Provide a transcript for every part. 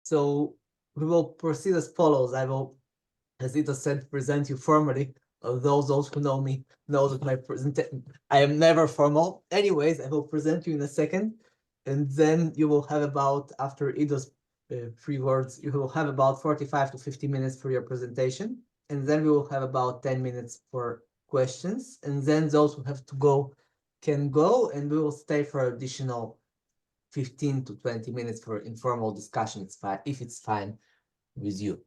So we will proceed as follows. I will, as Ito said, present you formally. Those who know me know that I am never formal. Anyways, I will present you in a second, and then you will have about, after Ido's 3 words, you will have about 45 to 50 minutes for your presentation, and then we will have about 10 minutes for questions, and then those who have to go can go, and we will stay for additional 15 to 20 minutes for informal discussion. It's fine if it's fine with you.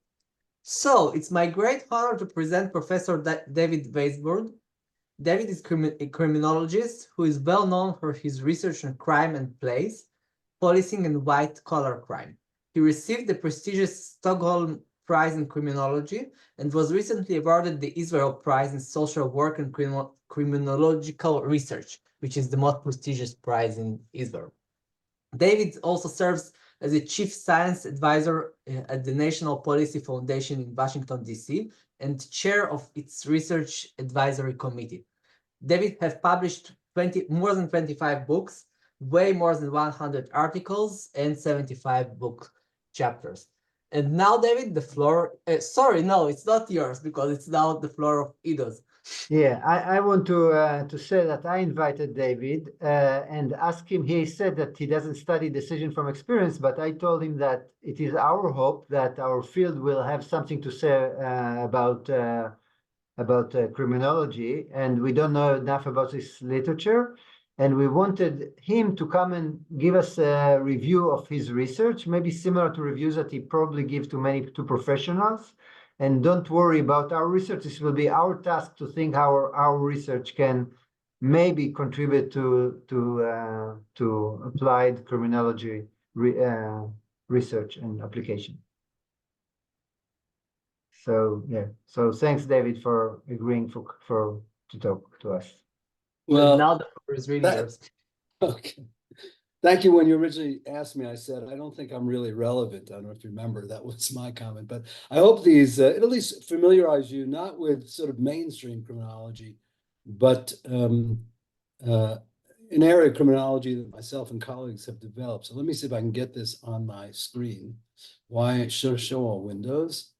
So it's my great honor to present Professor David Weisburd. David is a criminologist who is well known for his research on crime and place, policing and white-collar crime. He received the prestigious Stockholm Prize in Criminology and was recently awarded the Israel Prize in Social Work and Criminological Research, which is the most prestigious prize in Israel. David also serves as a chief science advisor at the National Policy Foundation in Washington, D.C., and chair of its research advisory committee. David has published more than 25 books, way more than 100 articles, and 75 book chapters. And now, David, the floor, sorry, no, it's not yours, because it's now the floor of Ido's. Yeah, I want to say that I invited David and asked him. He said that he doesn't study decision from experience, but I told him that it is our hope that our field will have something to say about criminology, and we don't know enough about this literature. And we wanted him to come and give us a review of his research, maybe similar to reviews that he probably gives to professionals. And don't worry about our research. This will be our task to think how our research can maybe contribute to applied criminology research and application. So yeah. So thanks, David, for agreeing to talk to us. Well, now the floor is really yours. Okay. Thank you. When you originally asked me, I said, I don't think I'm really relevant. I don't know if you remember, that was my comment, but I hope these at least familiarize you, not with sort of mainstream criminology, but an area of criminology that myself and colleagues have developed. So let me see if I can get this on my screen. Why it should show all windows?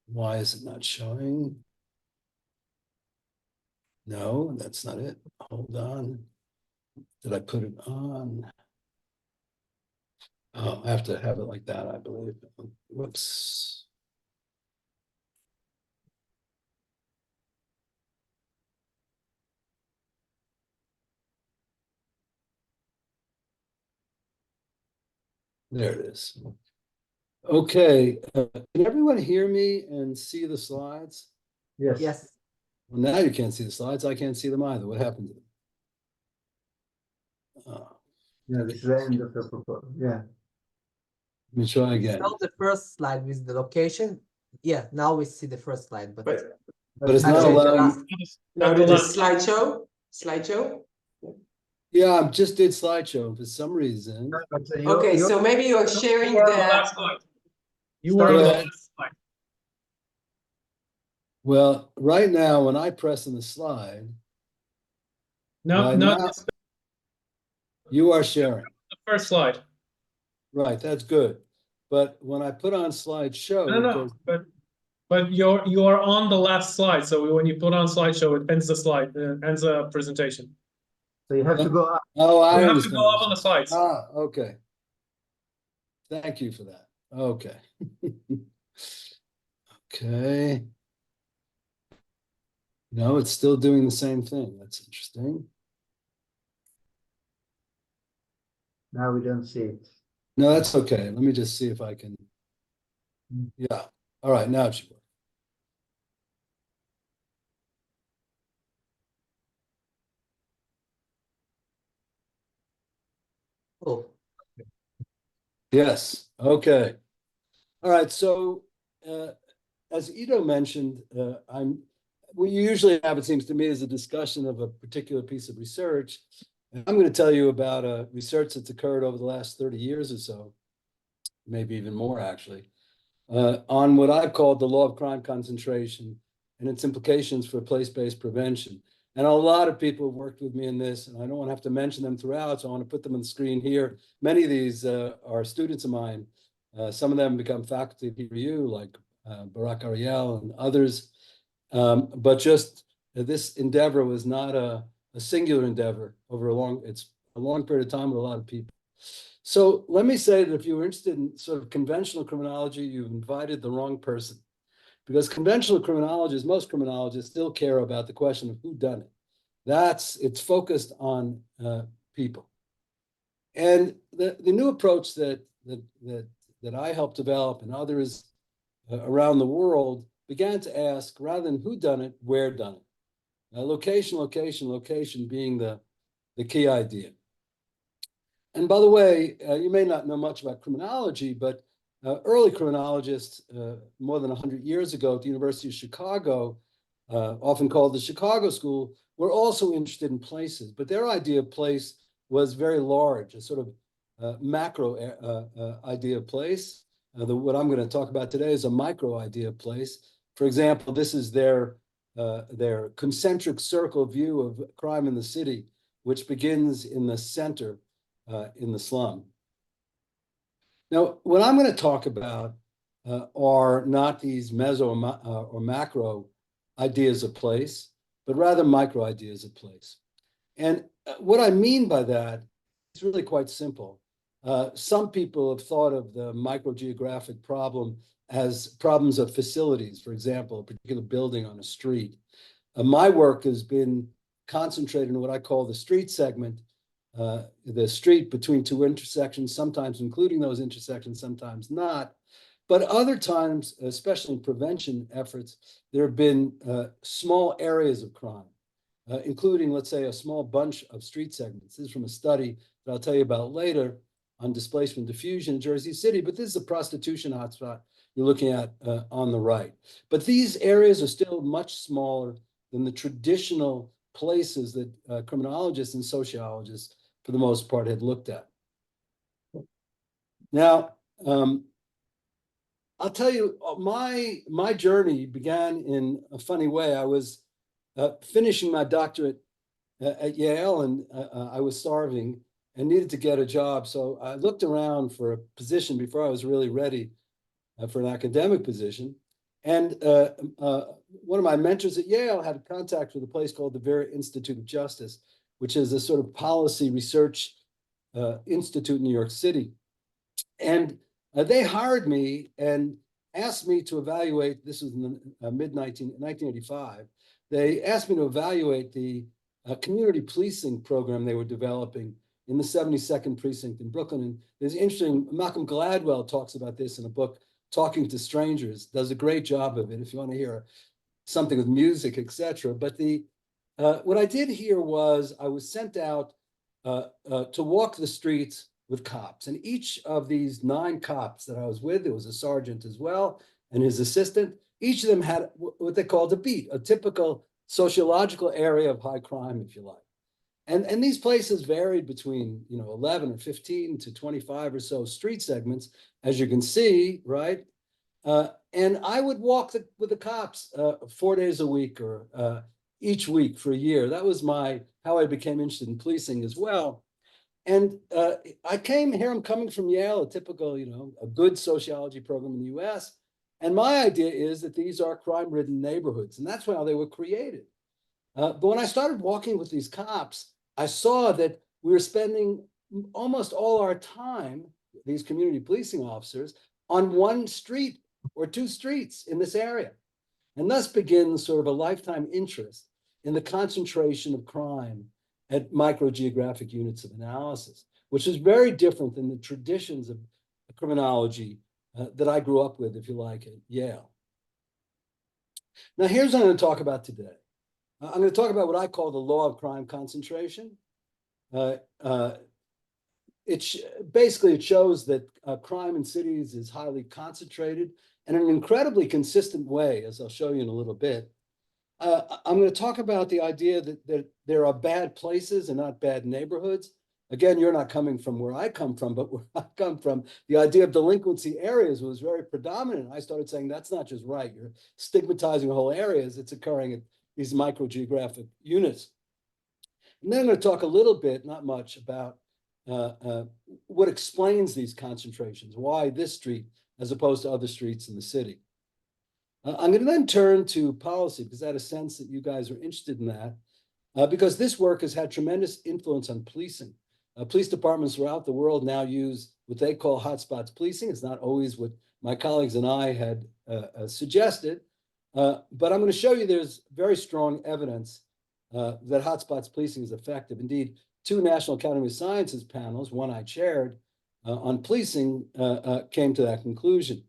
Why is it not showing? No, that's not it. Hold on. Did I put it on? Oh, I have to have it like that, I believe. Whoops. There it is. Okay. Can everyone hear me and see the slides? Yes. Yes. Well, now you can't see the slides. I can't see them either. What happened to them? Yeah, this is the end of the proposal. Yeah. Let me try again. Now the first slide with the location. Yeah, now we see the first slide, but it's not actually the allowing. last. Now do the slideshow. Slideshow. Yeah, I just did slideshow for some reason. Okay, so maybe you're sharing the. You were on the Yeah. last slide. Well, right now, when I press on the slide, No, right no, now, it's you are sharing. the first slide. Right, that's good. But when I put on slideshow, No, it no, goes, but you are on the last slide. So when you put on slideshow, it ends the slide, ends the presentation. So you have to go up. oh, I You have to understand. go up on the slides. Ah, okay. Thank you for that. Okay. Okay. No, it's still doing the same thing. That's interesting. Now we don't see it. No, that's okay. Let me just see if I can. Yeah. All right. Now it should work. Oh, Yes. Okay. All right. So, as Ido mentioned, we usually have, it seems to me, is a discussion of a particular piece of research. And I'm going to tell you about a research that's occurred over the last 30 years or so, maybe even more actually, on what I've called the law of crime concentration and its implications for place-based prevention. And a lot of people have worked with me in this, and I don't want to have to mention them throughout, so I want to put them on the screen here. Many of these are students of mine, Some of them become faculty at PRU, like Barak Ariel and others. But just this endeavor was not a singular endeavor over it's a long period of time with a lot of people. So let me say that if you were interested in sort of conventional criminology, you've invited the wrong person. Because conventional criminologists, most criminologists still care about the question of who done it. It's focused on people. And the new approach that I helped develop and others around the world began to ask, rather than who done it, where done it. Location, location, location being the key idea. And by the way, you may not know much about criminology, but early criminologists, more than 100 years ago at the University of Chicago, often called the Chicago School, were also interested in places, but their idea of place was very large, a sort of macro idea of place. What I'm going to talk about today is a micro idea of place. For example, this is their concentric circle view of crime in the city, which begins in the center, in the slum. Now, what I'm going to talk about are not these meso or macro ideas of place, but rather micro ideas of place. And what I mean by that is really quite simple. Some people have thought of the microgeographic problem as problems of facilities, for example, a particular building on a street. My work has been concentrated in what I call the street segment, the street between two intersections, sometimes including those intersections, sometimes not. But other times, especially in prevention efforts, there have been small areas of crime, including, let's say, a small bunch of street segments. This is from a study that I'll tell you about later on displacement diffusion in Jersey City, but this is a prostitution hotspot you're looking at on the right. But these areas are still much smaller than the traditional places that criminologists and sociologists, for the most part, had looked at. Now, I'll tell you, my journey began in a funny way. I was finishing my doctorate at Yale, and I was starving and needed to get a job. So I looked around for a position before I was really ready for an academic position. And one of my mentors at Yale had contact with a place called the Vera Institute of Justice, which is a sort of policy research institute in New York City. And they hired me and asked me to evaluate, this was in the mid-1985, they asked me to evaluate the community policing program they were developing in the 72nd precinct in Brooklyn. And there's interesting, Malcolm Gladwell talks about this in a book, Talking to Strangers, does a great job of it if you want to hear something with music, etc. But what I did here was I was sent out to walk the streets with cops. And each of these 9 cops that I was with, there was a sergeant as well, and his assistant, each of them had what they called a beat, a typical sociological area of high crime, if you like. And these places varied between 11 or 15 to 25 or so street segments, as you can see, right? And I would walk with the cops 4 days a week or each week for a year. That was how I became interested in policing as well. And I'm coming from Yale, a typical, a good sociology program in the US. And my idea is that these are crime-ridden neighborhoods, and that's how they were created. But when I started walking with these cops, I saw that we were spending almost all our time, these community policing officers, on one street or 2 streets in this area. And thus begins sort of a lifetime interest in the concentration of crime at microgeographic units of analysis, which is very different than the traditions of criminology that I grew up with, if you like, at Yale. Now, here's what I'm going to talk about today. I'm going to talk about what I call the law of crime concentration. Basically, it shows that crime in cities is highly concentrated and in an incredibly consistent way, as I'll show you in a little bit. I'm going to talk about the idea that there are bad places and not bad neighborhoods. Again, you're not coming from where I come from, but where I come from, the idea of delinquency areas was very predominant. I started saying that's not just right. You're stigmatizing whole areas. It's occurring at these microgeographic units. And then I'm going to talk a little bit, not much, about what explains these concentrations, why this street as opposed to other streets in the city. I'm going to then turn to policy because I had a sense that you guys are interested in that, because this work has had tremendous influence on policing. Police departments throughout the world now use what they call hotspots policing. It's not always what my colleagues and I had suggested, but I'm going to show you there's very strong evidence that hotspots policing is effective. Indeed, 2 National Academy of Sciences panels, one I chaired on policing, came to that conclusion.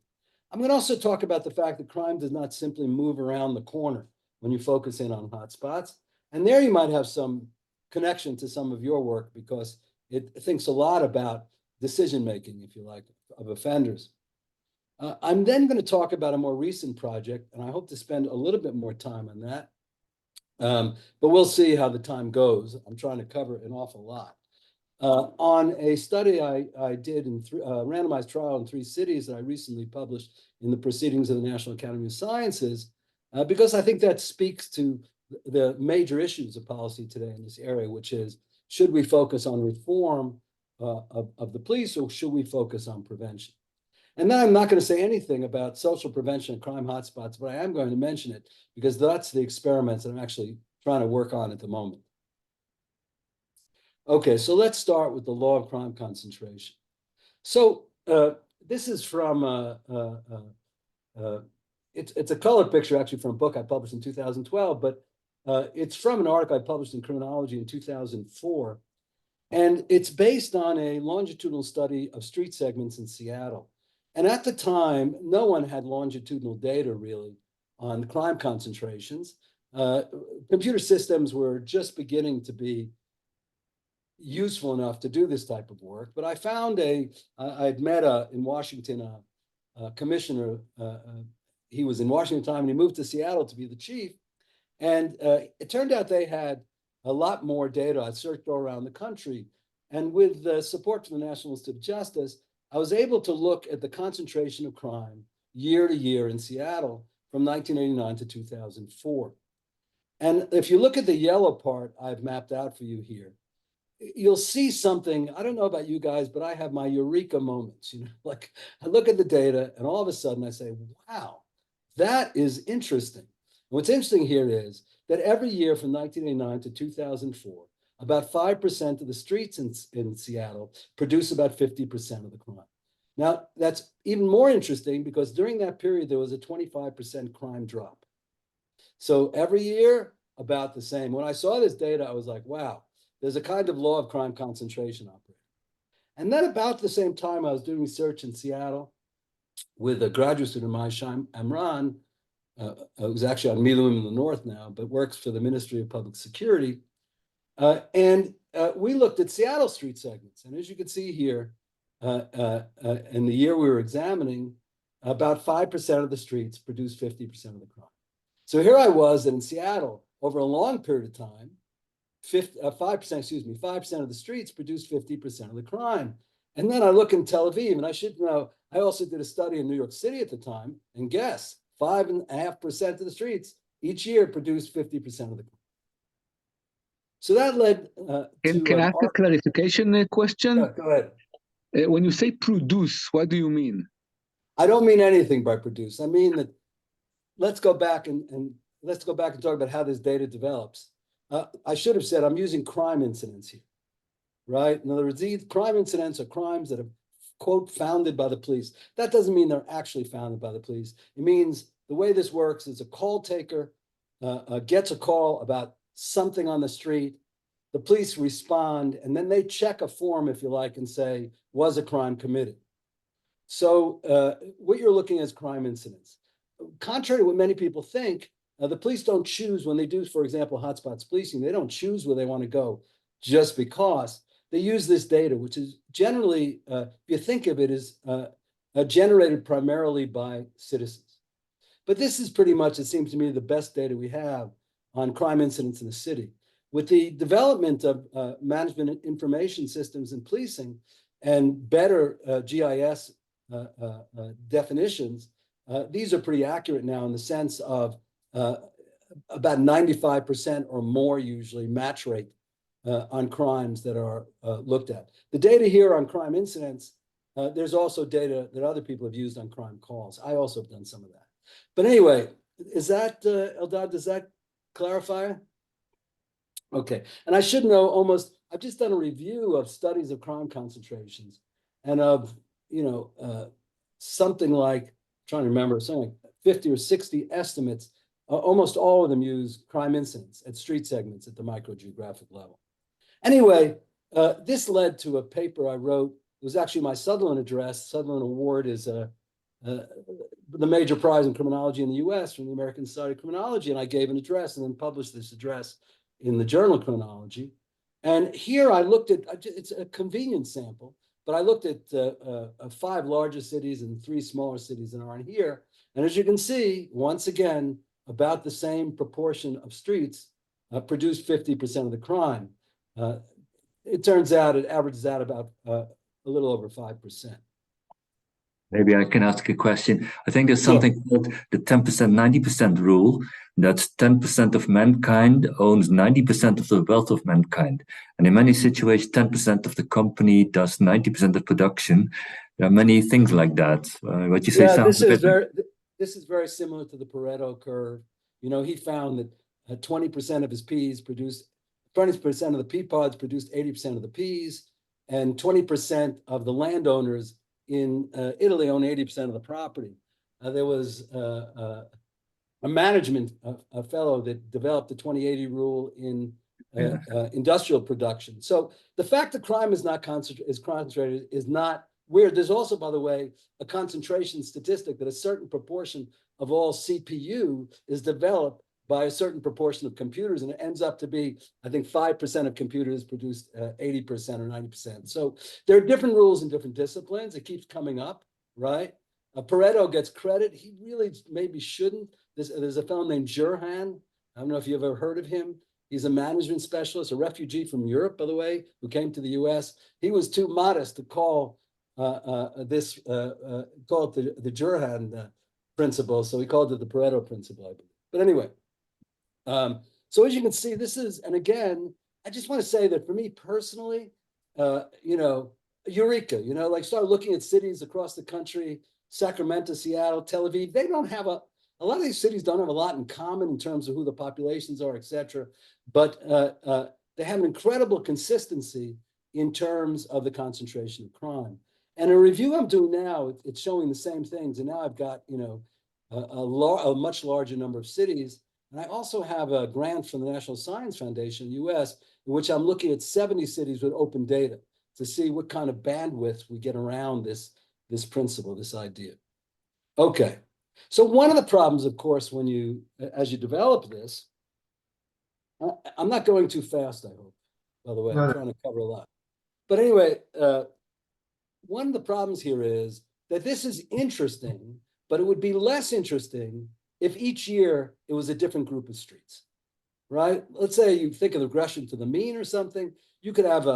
I'm going to also talk about the fact that crime does not simply move around the corner when you focus in on hotspots. And there you might have some connection to some of your work because it thinks a lot about decision-making, if you like, of offenders. I'm then going to talk about a more recent project, and I hope to spend a little bit more time on that. But we'll see how the time goes. I'm trying to cover an awful lot. On a study I did in randomized trial in 3 cities that I recently published in the Proceedings of the National Academy of Sciences, because I think that speaks to the major issues of policy today in this area, which is, should we focus on reform of the police or should we focus on prevention? And then I'm not going to say anything about social prevention and crime hotspots, but I am going to mention it because that's the experiments that I'm actually trying to work on at the moment. Okay, so let's start with the law of crime concentration. So this is from, it's a color picture actually from a book I published in 2012, but it's from an article I published in Criminology in 2004. And it's based on a longitudinal study of street segments in Seattle. And at the time, no one had longitudinal data really on crime concentrations. Computer systems were just beginning to be useful enough to do this type of work. But I found I'd met in Washington a commissioner. He was in Washington at the time and he moved to Seattle to be the chief. And it turned out they had a lot more data. I searched all around the country. And with the support from the National Institute of Justice, I was able to look at the concentration of crime year to year in Seattle from 1989 to 2004. And if you look at the yellow part I've mapped out for you here, you'll see something. I don't know about you guys, but I have my eureka moments. You know, like I look at the data and all of a sudden I say, wow, that is interesting. What's interesting here is that every year from 1989 to 2004, about 5% of the streets in Seattle produce about 50% of the crime. Now, that's even more interesting because during that period, there was a 25% crime drop. So every year, about the same. When I saw this data, I was like, wow, there's a kind of law of crime concentration operating. And then about the same time, I was doing research in Seattle with a graduate student of mine, Shaim Amran, who's actually on Miluim in the north now, but works for the Ministry of Public Security. And we looked at Seattle street segments. And as you can see here, in the year we were examining, about 5% of the streets produced 50% of the crime. So here I was in Seattle over a long period of time, 5% of the streets produced 50% of the crime. And then I look in Tel Aviv, and I should know, I also did a study in New York City at the time, and guess, 5.5% of the streets each year produced 50% of the crime. So that led Can I ask a clarification question? Yeah, go ahead. When you say produce, what do you mean? I don't mean anything by produce. I mean that let's go back and talk about how this data develops. I should have said I'm using crime incidents here, right? In other words, these crime incidents are crimes that are, quote, founded by the police. That doesn't mean they're actually founded by the police. It means the way this works is a call taker gets a call about something on the street, the police respond, and then they check a form, if you like, and say, was a crime committed? So what you're looking at is crime incidents. Contrary to what many people think, the police don't choose when they do, for example, hotspots policing, they don't choose where they want to go just because. They use this data, which is generally, if you think of it, is generated primarily by citizens. But this is pretty much, it seems to me, the best data we have on crime incidents in the city. With the development of management information systems in policing and better GIS definitions, these are pretty accurate now in the sense of about 95% or more usually match rate on crimes that are looked at. The data here on crime incidents, there's also data that other people have used on crime calls. I also have done some of that. But anyway, is that, Eldad, does that clarify? Okay, and I should know almost, I've just done a review of studies of crime concentrations and of, something like, trying to remember, something like 50 or 60 estimates. Almost all of them use crime incidents at street segments at the microgeographic level. Anyway, this led to a paper I wrote. It was actually my Sutherland address. Sutherland Award is the major prize in criminology in the US from the American Society of Criminology. And I gave an address and then published this address in the Journal of Criminology. And here I looked at, it's a convenience sample, but I looked at 5 larger cities and 3 smaller cities that aren't here. And as you can see, once again, about the same proportion of streets produced 50% of the crime. It turns out it averages out about a little over 5%. Maybe I can ask a question. I think there's something called the 10%, 90% rule. That's 10% of mankind owns 90% of the wealth of mankind. And in many situations, 10% of the company does 90% of production. There are many things like that. What you say sounds this is very similar to the Pareto curve. He found that 20% of his peas produced, 20% of the pea pods produced 80% of the peas, and 20% of the landowners in Italy own 80% of the property. There was a management fellow that developed the 2080 rule in industrial production. So the fact that crime is not concentrated is not weird. There's also, by the way, a concentration statistic that a certain proportion of all CPU is developed by a certain proportion of computers, and it ends up to be, I think, 5% of computers produce 80% or 90%. So there are different rules in different disciplines. It keeps coming up, right? Pareto gets credit. He really maybe shouldn't. There's a fellow named Jurhan. I don't know if you've ever heard of him. He's a management specialist, a refugee from Europe, by the way, who came to the US. He was too modest to call call it the Jurhan principle. So he called it the Pareto principle, I believe. But anyway, so as you can see, this is, and again, I just want to say that for me personally, Eureka, like start looking at cities across the country, Sacramento, Seattle, Tel Aviv, they don't have a lot of these cities don't have a lot in common in terms of who the populations are, et cetera, but they have an incredible consistency in terms of the concentration of crime. And a review I'm doing now, it's showing the same things. And now I've got, a much larger number of cities. And I also have a grant from the National Science Foundation, US, in which I'm looking at 70 cities with open data to see what kind of bandwidth we get around this principle, this idea. Okay, so one of the problems, of course, as you develop this, I'm not going too fast, I hope, by the way, I'm trying to cover a lot. But anyway, one of the problems here is that this is interesting, but it would be less interesting if each year it was a different group of streets, right? Let's say you think of regression to the mean or something. You could have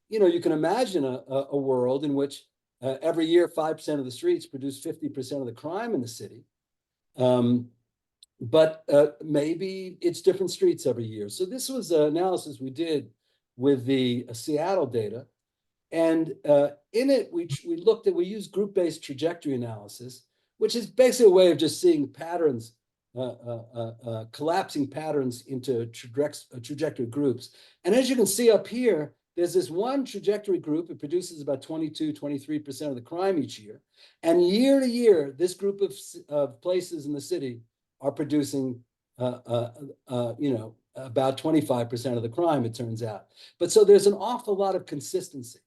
you can imagine a world in which every year 5% of the streets produce 50% of the crime in the city. But maybe it's different streets every year. So this was an analysis we did with the Seattle data. And in it, we used group-based trajectory analysis, which is basically a way of just seeing patterns, collapsing patterns into trajectory groups. And as you can see up here, there's this one trajectory group. It produces about 22, 23% of the crime each year. And year to year, this group of places in the city are producing, about 25% of the crime, it turns out. But so there's an awful lot of consistency.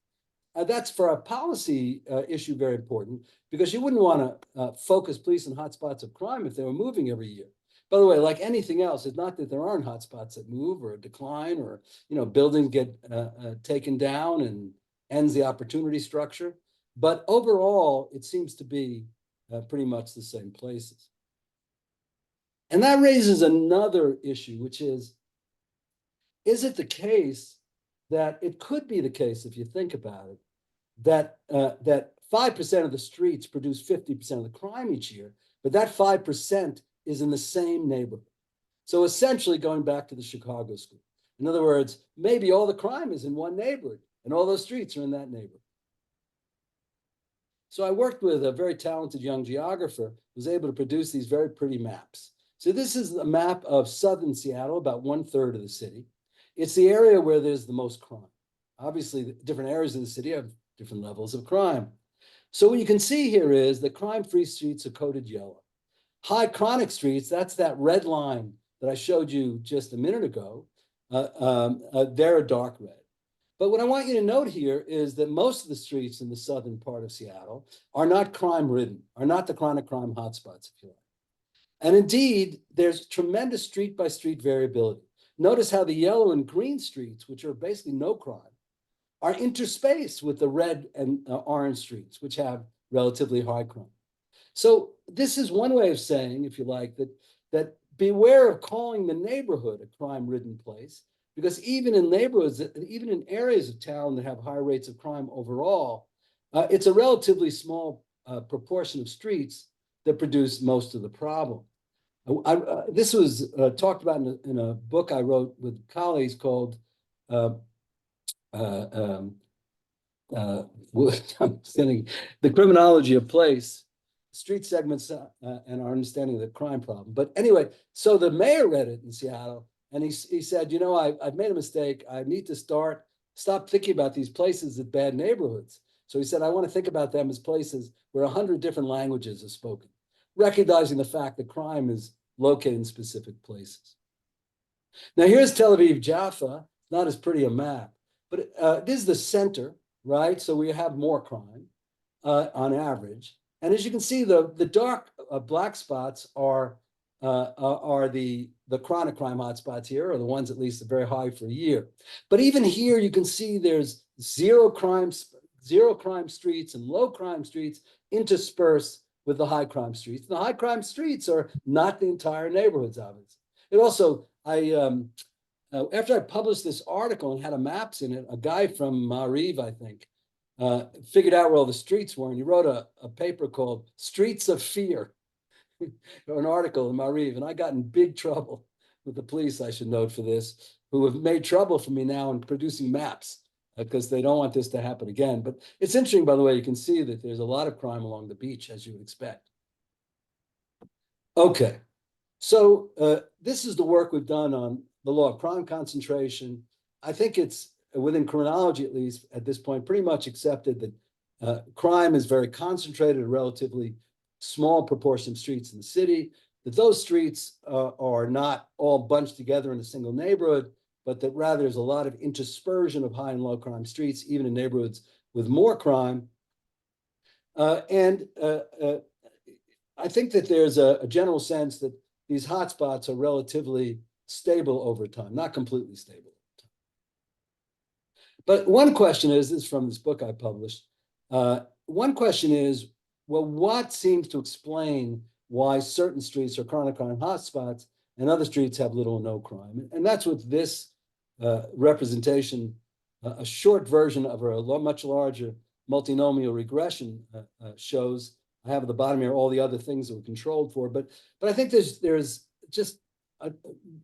That's for a policy issue very important, because you wouldn't want to focus police on hotspots of crime if they were moving every year. By the way, like anything else, it's not that there aren't hotspots that move or decline, or buildings get taken down and ends the opportunity structure. But overall, it seems to be pretty much the same places. And that raises another issue, which is it the case that it could be the case, if you think about it, that 5% of the streets produce 50% of the crime each year, but that 5% is in the same neighborhood. So essentially going back to the Chicago school. In other words, maybe all the crime is in one neighborhood and all those streets are in that neighborhood. So I worked with a very talented young geographer who was able to produce these very pretty maps. So this is a map of southern Seattle, about 1/3 of the city. It's the area where there's the most crime. Obviously, the different areas of the city have different levels of crime. So what you can see here is that crime-free streets are coded yellow. High chronic streets, that's that red line that I showed you just a minute ago, they're a dark red. But what I want you to note here is that most of the streets in the southern part of Seattle are not crime-ridden, are not the chronic crime hotspots, if you like. And indeed, there's tremendous street-by-street variability. Notice how the yellow and green streets, which are basically no crime, are interspaced with the red and orange streets, which have relatively high crime. So this is one way of saying, if you like, that beware of calling the neighborhood a crime-ridden place, because even in neighborhoods, even in areas of town that have high rates of crime overall, it's a relatively small proportion of streets that produce most of the problem. This was talked about in a book I wrote with colleagues called I'm saying The Criminology of Place, Street Segments and Our Understanding of the Crime Problem. But anyway, so the mayor read it in Seattle, and he said, you know, I've made a mistake. I need to stop thinking about these places as bad neighborhoods. So he said, I want to think about them as places where 100 different languages are spoken, recognizing the fact that crime is located in specific places. Now here's Tel Aviv Jaffa, not as pretty a map, but this is the center, right? So we have more crime on average. And as you can see, the dark black spots are the chronic crime hotspots here, or the ones at least very high for a year. But even here, you can see there's zero crime streets and low crime streets interspersed with the high crime streets. And the high crime streets are not the entire neighborhoods, obviously. It also, after I published this article and had a maps in it, a guy from Mariv, I think, figured out where all the streets were, and he wrote a paper called Streets of Fear, an article in Mariv, and I got in big trouble with the police, I should note, for this, who have made trouble for me now in producing maps, because they don't want this to happen again. But it's interesting, by the way, you can see that there's a lot of crime along the beach, as you would expect. Okay, so this is the work we've done on the law of crime concentration. I think it's, within criminology at least, at this point, pretty much accepted that crime is very concentrated, a relatively small proportion of streets in the city, that those streets are not all bunched together in a single neighborhood, but that rather there's a lot of interspersion of high and low crime streets, even in neighborhoods with more crime. I think that there's a general sense that these hotspots are relatively stable over time, not completely stable. But one question is from this book I published, one question is, well, what seems to explain why certain streets are chronic crime hotspots and other streets have little or no crime? And that's what this representation, a short version of a much larger multinomial regression shows. I have at the bottom here all the other things that were controlled for, but I think there's just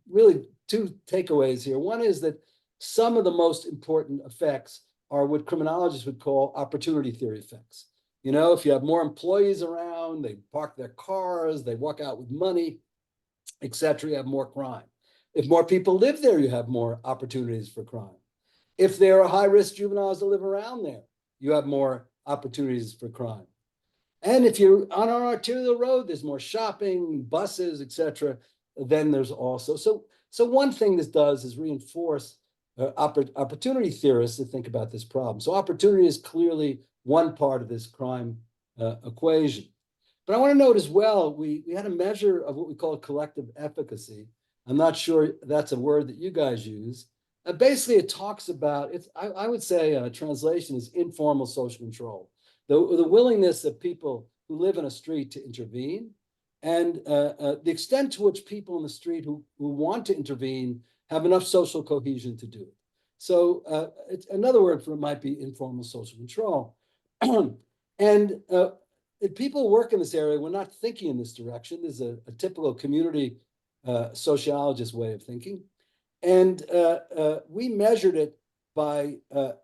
really two takeaways here. One is that some of the most important effects are what criminologists would call opportunity theory effects. You know, if you have more employees around, they park their cars, they walk out with money, etc., you have more crime. If more people live there, you have more opportunities for crime. If there are high-risk juveniles that live around there, you have more opportunities for crime. And if you're on an arterial road, there's more shopping, buses, etc. Then there's also, so one thing this does is reinforce opportunity theorists to think about this problem. So opportunity is clearly one part of this crime equation. But I want to note as well, we had a measure of what we call collective efficacy. I'm not sure that's a word that you guys use. Basically, it talks about, I would say a translation is informal social control. The willingness of people who live in a street to intervene, and the extent to which people in the street who want to intervene have enough social cohesion to do it. So it's another word for it might be informal social control. And if people work in this area, we're not thinking in this direction. There's a typical community sociologist way of thinking. And we measured it by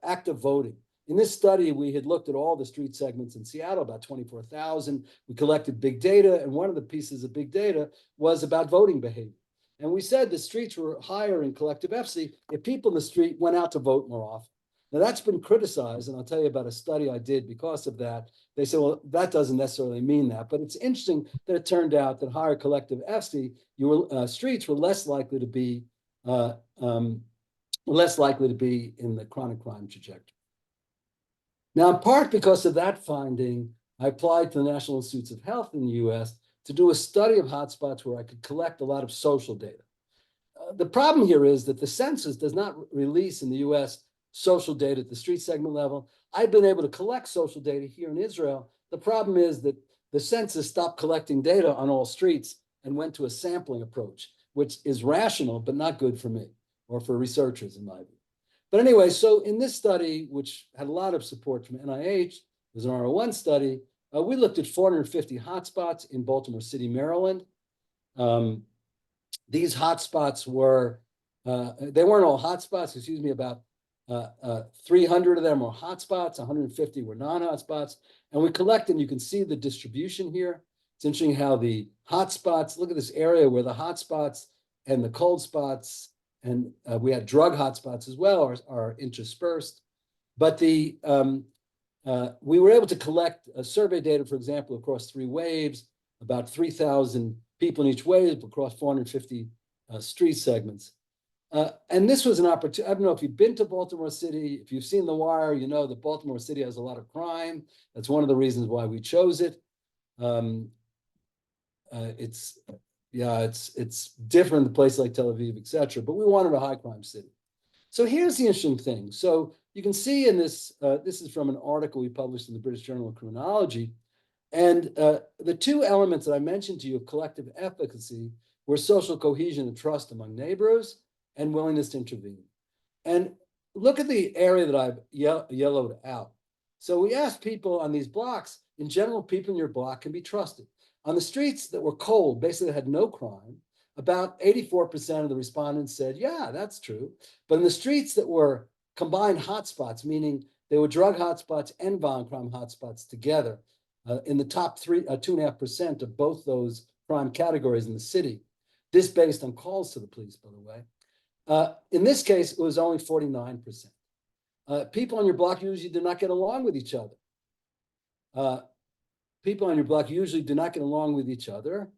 active voting. In this study, we had looked at all the street segments in Seattle, about 24,000. We collected big data, and one of the pieces of big data was about voting behavior. And we said the streets were higher in collective FC if people in the street went out to vote more often. Now, that's been criticized, and I'll tell you about a study I did because of that. They said, well, that doesn't necessarily mean that, but it's interesting that it turned out that higher collective FC, streets were less likely to be in the chronic crime trajectory. Now, in part because of that finding, I applied to the National Institutes of Health in the US to do a study of hotspots where I could collect a lot of social data. The problem here is that the census does not release in the US social data at the street segment level. I've been able to collect social data here in Israel. The problem is that the census stopped collecting data on all streets and went to a sampling approach, which is rational, but not good for me or for researchers in my view. But anyway, so in this study, which had a lot of support from NIH, it was an R01 study, we looked at 450 hotspots in Baltimore City, Maryland. These hotspots were, they weren't all hotspots, excuse me, about 300 of them were hotspots, 150 were non-hotspots. And we collected, and you can see the distribution here. It's interesting how the hotspots, look at this area where the hotspots and the cold spots, and we had drug hotspots as well, are interspersed. But we were able to collect survey data, for example, across 3 waves, about 3,000 people in each wave across 450 street segments. And this was an opportunity. I don't know if you've been to Baltimore City, if you've seen The Wire, you know that Baltimore City has a lot of crime. That's one of the reasons why we chose it. It's different in a place like Tel Aviv, et cetera, but we wanted a high crime city. So here's the interesting thing. So you can see in this, this is from an article we published in the British Journal of Criminology. And the 2 elements that I mentioned to you of collective efficacy were social cohesion and trust among neighbors and willingness to intervene. And look at the area that I've yellowed out. So we asked people on these blocks, in general, people in your block can be trusted. On the streets that were cold, basically had no crime, about 84% of the respondents said, yeah, that's true. But in the streets that were combined hotspots, meaning they were drug hotspots and violent crime hotspots together, in the top 2.5% of both those crime categories in the city, this based on calls to the police, by the way. In this case, it was only 49%. People on your block usually do not get along with each other. People on your block usually do not get along with each other.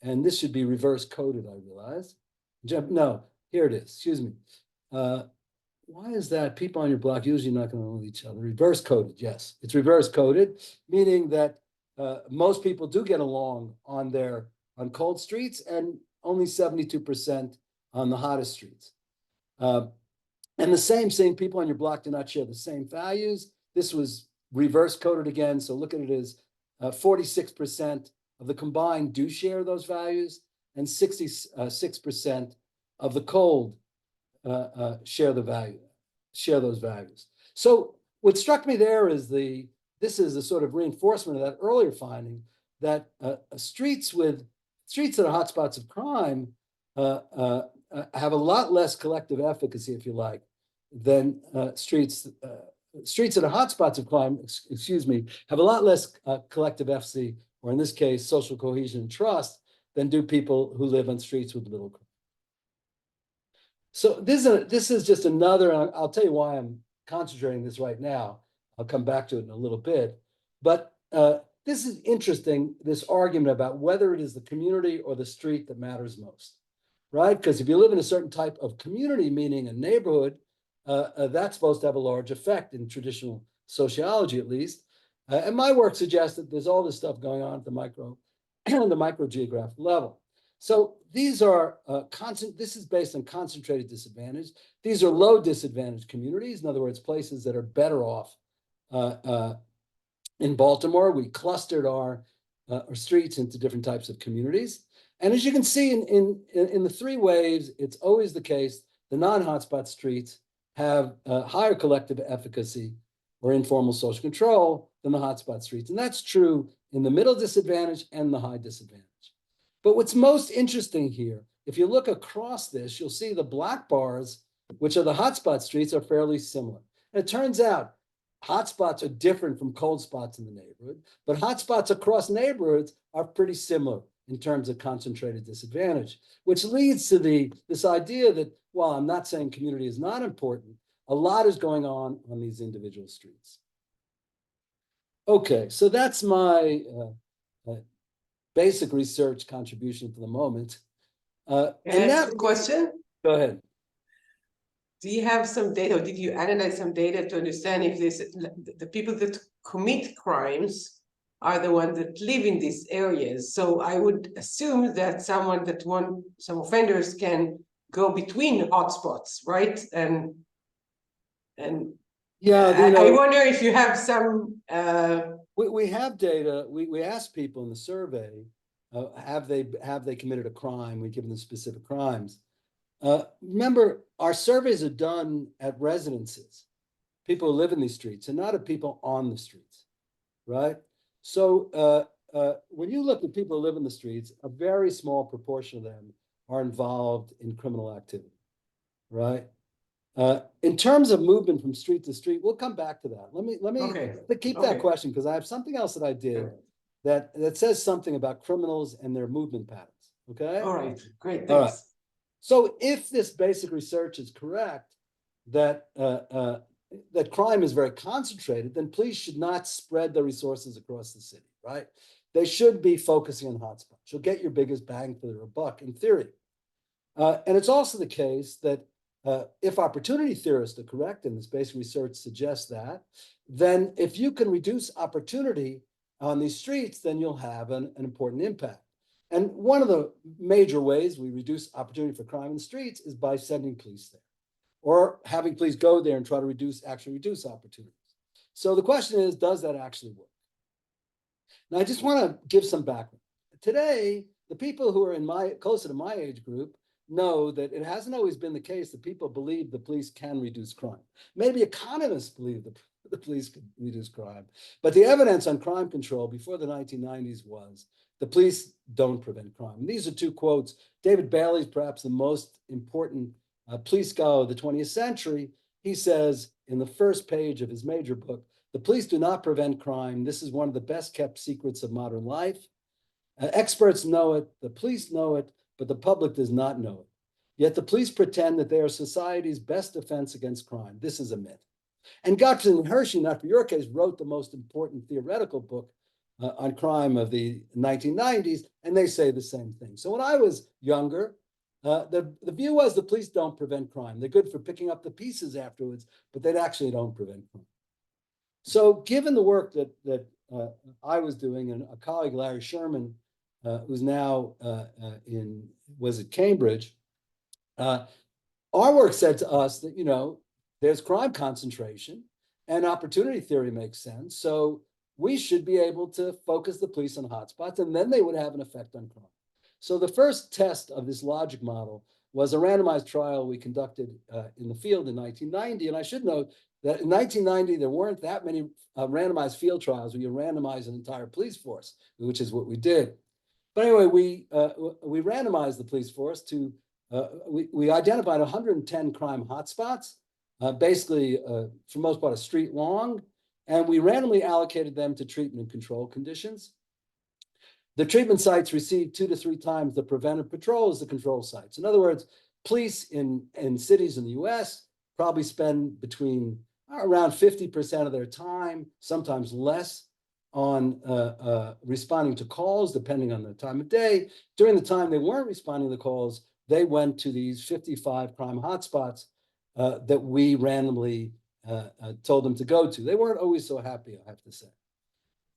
And this should be reverse coded, I realize. No, here it is, excuse me. Why is that? People on your block usually not going to know with each other. Reverse coded, yes. It's reverse coded, meaning that most people do get along on cold streets and only 72% on the hottest streets. And the same thing, people on your block do not share the same values. This was reverse coded again. So look at it as 46% of the combined do share those values, and 66% of the cold share those values. So what struck me there is this is a sort of reinforcement of that earlier finding that streets that are hotspots of crime have a lot less collective efficacy, if you like, than streets that are hotspots of crime, excuse me, have a lot less collective efficacy, or in this case, social cohesion and trust, than do people who live on streets with little crime. So this is just another, I'll tell you why I'm concentrating this right now. I'll come back to it in a little bit. But this is interesting, this argument about whether it is the community or the street that matters most, right? Because if you live in a certain type of community, meaning a neighborhood, that's supposed to have a large effect in traditional sociology, at least. And my work suggests that there's all this stuff going on at the micro geographic level. So these are this is based on concentrated disadvantage. These are low disadvantaged communities. In other words, places that are better off. In Baltimore, we clustered our streets into different types of communities. And as you can see in the 3 waves, it's always the case, the non-hotspot streets have higher collective efficacy or informal social control than the hotspot streets. And that's true in the middle disadvantage and the high disadvantage. But what's most interesting here if you look across this, you'll see the black bars, which are the hotspot streets, are fairly similar. And it turns out hotspots are different from cold spots in the neighborhood, but hotspots across neighborhoods are pretty similar in terms of concentrated disadvantage, which leads to this idea that, while I'm not saying community is not important, a lot is going on these individual streets. Okay, so that's my basic research contribution for the moment. Can I ask a question? Go ahead. Do you have some data, or did you analyze some data to understand if the people that commit crimes are the ones that live in these areas? So I would assume that some offenders can go between hotspots, right? And yeah, I wonder if you have some. We have data. We asked people in the survey, have they committed a crime? We give them specific crimes. Remember, our surveys are done at residences, people who live in these streets, and not at people on the streets, right? So when you look at people who live in the streets, a very small proportion of them are involved in criminal activity, right? In terms of movement from street to street, we'll come back to that. Let me keep that question, because I have something else that I did that says something about criminals and their movement patterns. Okay. All right. Great. Thanks. All right. So if this basic research is correct, that that crime is very concentrated, then police should not spread the resources across the city, right? They should be focusing on hotspots. You'll get your biggest bang for their buck, in theory. And it's also the case that if opportunity theorists are correct, and this basic research suggests that, then if you can reduce opportunity on these streets, then you'll have an important impact. And one of the major ways we reduce opportunity for crime in the streets is by sending police there, or having police go there and try to reduce opportunities. So the question is, does that actually work? Now, I just want to give some background. Today, the people who are closer to my age group know that it hasn't always been the case that people believe the police can reduce crime. Maybe economists believe the police can reduce crime, but the evidence on crime control before the 1990s was the police don't prevent crime. And these are two quotes. David Bailey's perhaps the most important police scholar of the 20th century. He says in the first page of his major book, "The police do not prevent crime. This is one of the best kept secrets of modern life. Experts know it, the police know it, but the public does not know it. Yet the police pretend that they are society's best defense against crime. This is a myth." And Gottfried and Hershey, not for your case, wrote the most important theoretical book on crime of the 1990s, and they say the same thing. So when I was younger, the view was the police don't prevent crime. They're good for picking up the pieces afterwards, but they actually don't prevent crime. So given the work that I was doing, and a colleague, Larry Sherman, who's now was at Cambridge, our work said to us that, there's crime concentration and opportunity theory makes sense. So we should be able to focus the police on hotspots, and then they would have an effect on crime. So the first test of this logic model was a randomized trial we conducted in the field in 1990. And I should note that in 1990, there weren't that many randomized field trials where you randomize an entire police force, which is what we did. But anyway, we randomized the police force to, we identified 110 crime hotspots, basically, for the most part, a street long, and we randomly allocated them to treatment and control conditions. The treatment sites received 2 to 3 times the preventive patrol as the control sites. In other words, police in cities in the US probably spend between around 50% of their time, sometimes less, on responding to calls, depending on the time of day. During the time they weren't responding to the calls, they went to these 55 crime hotspots that we randomly told them to go to. They weren't always so happy, I have to say.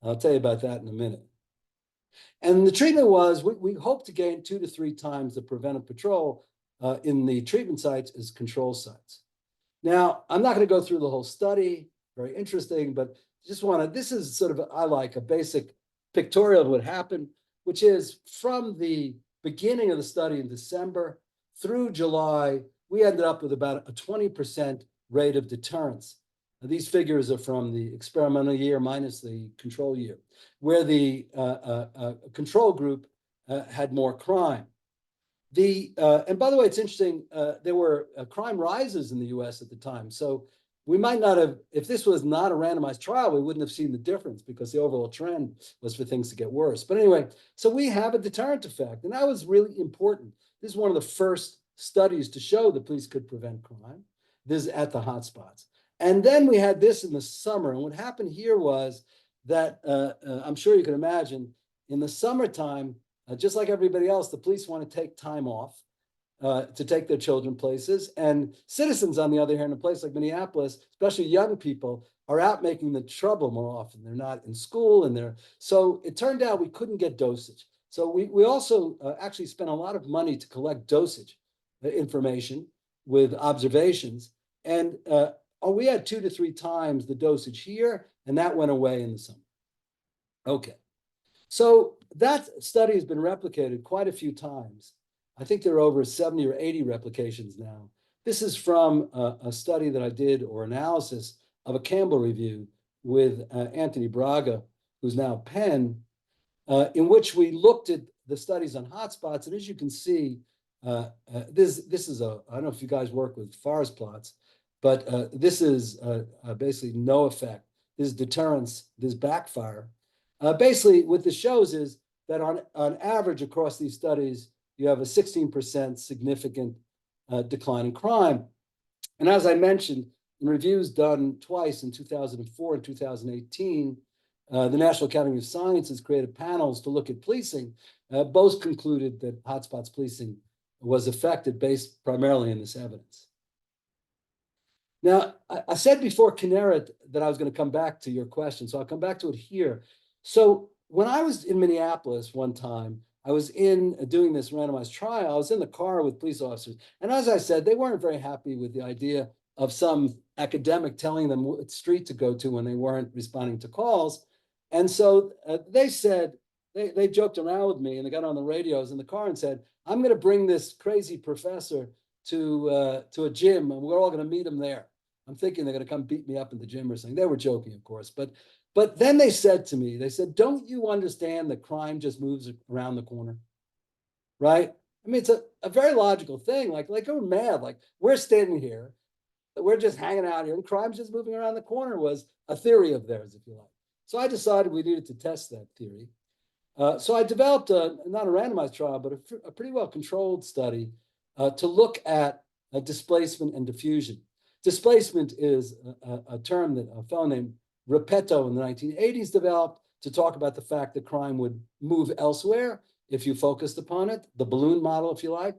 I'll tell you about that in a minute. And the treatment was, we hope to gain 2 to 3 times the preventive patrol in the treatment sites as control sites. Now, I'm not going to go through the whole study, very interesting, but just this is sort of, I like a basic pictorial of what happened, which is from the beginning of the study in December through July, we ended up with about a 20% rate of deterrence. Now, these figures are from the experimental year minus the control year, where the control group had more crime. And by the way, it's interesting, there were crime rises in the US at the time. So we might not have, if this was not a randomized trial, we wouldn't have seen the difference because the overall trend was for things to get worse. But anyway, so we have a deterrent effect, and that was really important. This is one of the first studies to show the police could prevent crime. This is at the hotspots. And then we had this in the summer. And what happened here was that, I'm sure you can imagine, in the summertime, just like everybody else, the police want to take time off to take their children places. And citizens, on the other hand, in a place like Minneapolis, especially young people, are out making the trouble more often. They're not in school, and so it turned out we couldn't get dosage. So we also actually spent a lot of money to collect dosage information with observations. And we had 2 to 3 times the dosage here, and that went away in the summer. Okay. So that study has been replicated quite a few times. I think there are over 70 or 80 replications now. This is from a study that I did, or analysis of a Campbell review with Anthony Braga, who's now Penn, in which we looked at the studies on hotspots. And as you can see, this is I don't know if you guys work with forest plots, but this is basically no effect. This is deterrence, this backfire. Basically, what this shows is that on average across these studies, you have a 16% significant decline in crime. And as I mentioned, in reviews done twice in 2004 and 2018, the National Academy of Sciences created panels to look at policing. Both concluded that hotspots policing was effective based primarily on this evidence. Now, I said before Kinneret that I was going to come back to your question, so I'll come back to it here. So when I was in Minneapolis one time, I was doing this randomized trial. I was in the car with police officers. And as I said, they weren't very happy with the idea of some academic telling them what street to go to when they weren't responding to calls. And so they said, they joked around with me, and they got on the radios in the car and said, I'm going to bring this crazy professor to a gym, and we're all going to meet him there. I'm thinking they're going to come beat me up in the gym or something. They were joking, of course. But then they said to me, they said, don't you understand that crime just moves around the corner? Right? I mean, it's a very logical thing. Like we're mad. Like, we're standing here, we're just hanging out here, and crime's just moving around the corner was a theory of theirs, if you like. So I decided we needed to test that theory. So I developed not a randomized trial, but a pretty well-controlled study to look at displacement and diffusion. Displacement is a term that a fellow named Repetto in the 1980s developed to talk about the fact that crime would move elsewhere if you focused upon it, the balloon model, if you like.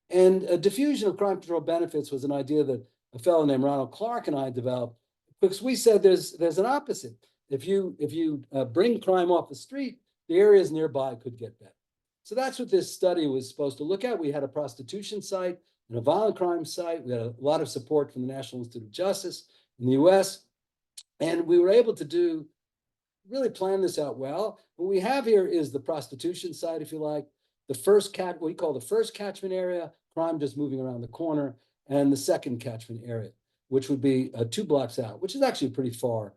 And a diffusion of crime control benefits was an idea that a fellow named Ronald Clark and I developed, because we said there's an opposite. If you bring crime off the street, the areas nearby could get better. So that's what this study was supposed to look at. We had a prostitution site and a violent crime site. We had a lot of support from the National Institute of Justice in the US. And we were able to really plan this out well. What we have here is the prostitution site, if you like, what we call the first catchment area, crime just moving around the corner, and the second catchment area, which would be 2 blocks out, which is actually a pretty far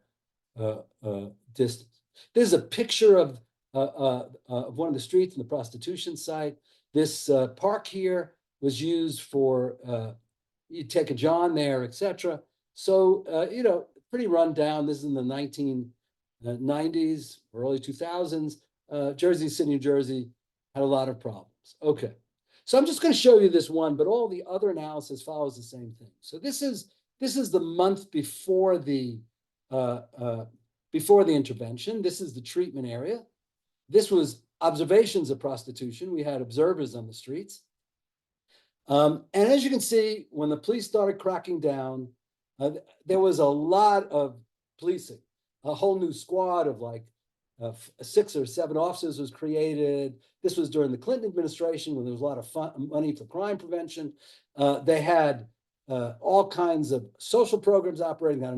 distance. This is a picture of one of the streets in the prostitution site. This park here was used for, you take a John there, etc. So, pretty run down. This is in the 1990s, early 2000s. Jersey City, New Jersey had a lot of problems. Okay. So I'm just going to show you this one, but all the other analysis follows the same thing. So this is the month before the intervention. This is the treatment area. This was observations of prostitution. We had observers on the streets. And as you can see, when the police started cracking down, there was a lot of policing. A whole new squad of like 6 or 7 officers was created. This was during the Clinton administration when there was a lot of money for crime prevention. They had all kinds of social programs operating on a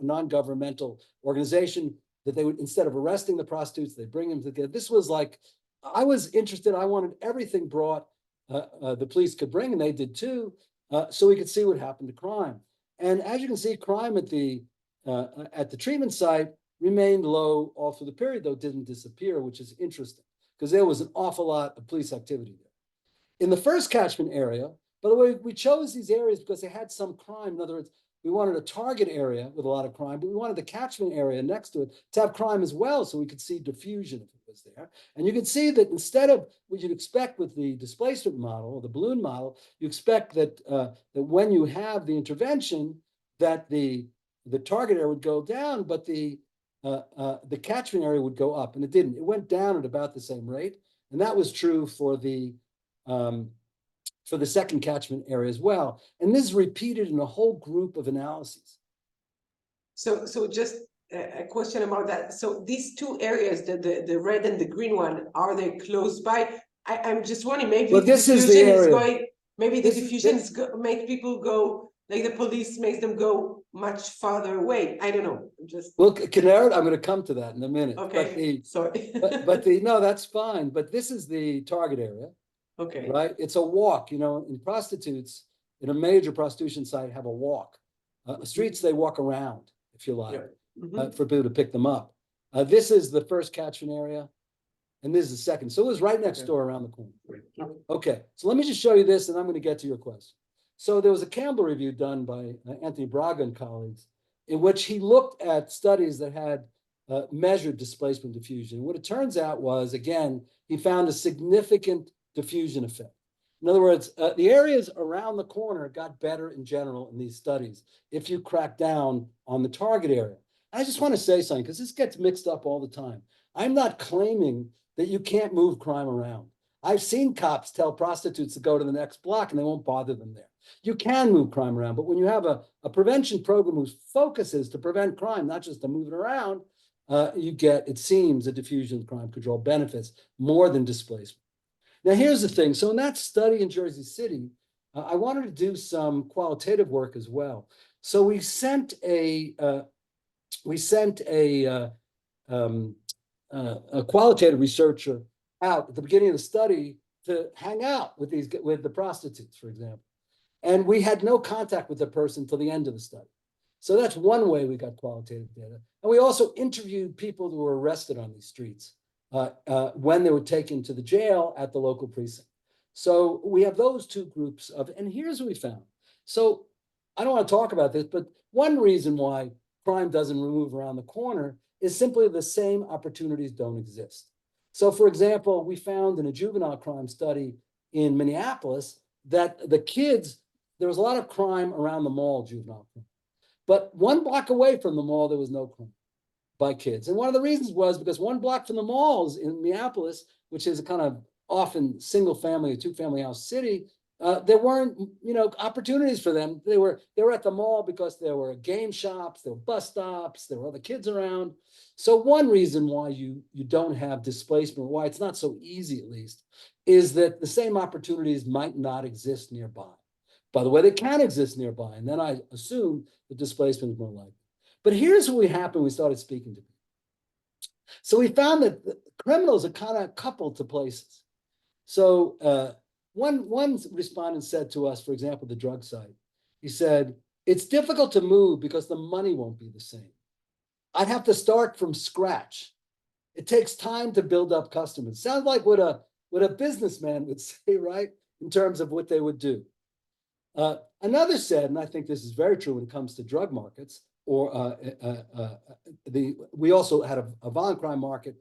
non-governmental organization that they would, instead of arresting the prostitutes, they bring them together. This was like, I was interested. I wanted everything brought the police could bring, and they did too, so we could see what happened to crime. And as you can see, crime at the treatment site remained low all through the period, though it didn't disappear, which is interesting because there was an awful lot of police activity there. In the first catchment area, by the way, we chose these areas because they had some crime. In other words, we wanted a target area with a lot of crime, but we wanted the catchment area next to it to have crime as well, so we could see diffusion if it was there. And you can see that instead of what you'd expect with the displacement model or the balloon model, you expect that that when you have the intervention, that the target area would go down, but the catchment area would go up, and it didn't. It went down at about the same rate, and that was true for the second catchment area as well. And this is repeated in a whole group of analyses. So just a question about that. So these two areas, the red and the green one, are they close by? I'm just wondering, maybe Well, the this is the diffusion is area. going, maybe the This is- diffusion make people go, like the police makes them go much farther away. I don't know. Just Well, Kinneret, I'm going to come to that in a minute. okay. Sorry. But no, that's fine. But this is the target area, okay. right? It's a walk. You know, in prostitutes, in a major prostitution site, have a walk. Streets they walk around, if you like, for people to pick them up. This is the first catchment area, and this is the second. So it was right next door around the corner. Okay, so let me just show you this, and I'm going to get to your question. So there was a Campbell review done by Anthony Braga and colleagues, in which he looked at studies that had measured displacement diffusion. What it turns out was, again, he found a significant diffusion effect. In other words, the areas around the corner got better in general in these studies if you crack down on the target area. I just want to say something, because this gets mixed up all the time. I'm not claiming that you can't move crime around. I've seen cops tell prostitutes to go to the next block and they won't bother them there. You can move crime around, but when you have a prevention program whose focus is to prevent crime, not just to move it around, you get, it seems, a diffusion of crime control benefits more than displacement. Now, here's the thing. So in that study in Jersey City, I wanted to do some qualitative work as well. So we sent a qualitative researcher out at the beginning of the study to hang out with the prostitutes, for example. And we had no contact with the person till the end of the study. So that's one way we got qualitative data. And we also interviewed people who were arrested on these streets when they were taken to the jail at the local precinct. So we have those two groups and here's what we found. So I don't want to talk about this, but one reason why crime doesn't move around the corner is simply the same opportunities don't exist. So for example, we found in a juvenile crime study in Minneapolis that the kids, there was a lot of crime around the mall, juvenile crime. But 1 block away from the mall, there was no crime by kids. And one of the reasons was because 1 block from the malls in Minneapolis, which is a kind of often single family or 2-family house city, there weren't, opportunities for them. They were at the mall because there were game shops, there were bus stops, there were other kids around. So one reason why you don't have displacement, why it's not so easy at least, is that the same opportunities might not exist nearby. By the way, they can exist nearby, and then I assume the displacement is more likely. But here's what happened when we started speaking to people. So we found that the criminals are kind of coupled to places. So one respondent said to us, for example, the drug site, he said, it's difficult to move because the money won't be the same. I'd have to start from scratch. It takes time to build up customers. Sounds like what a businessman would say, right? In terms of what they would do. Another said, and I think this is very true when it comes to drug markets, or we also had a violent crime market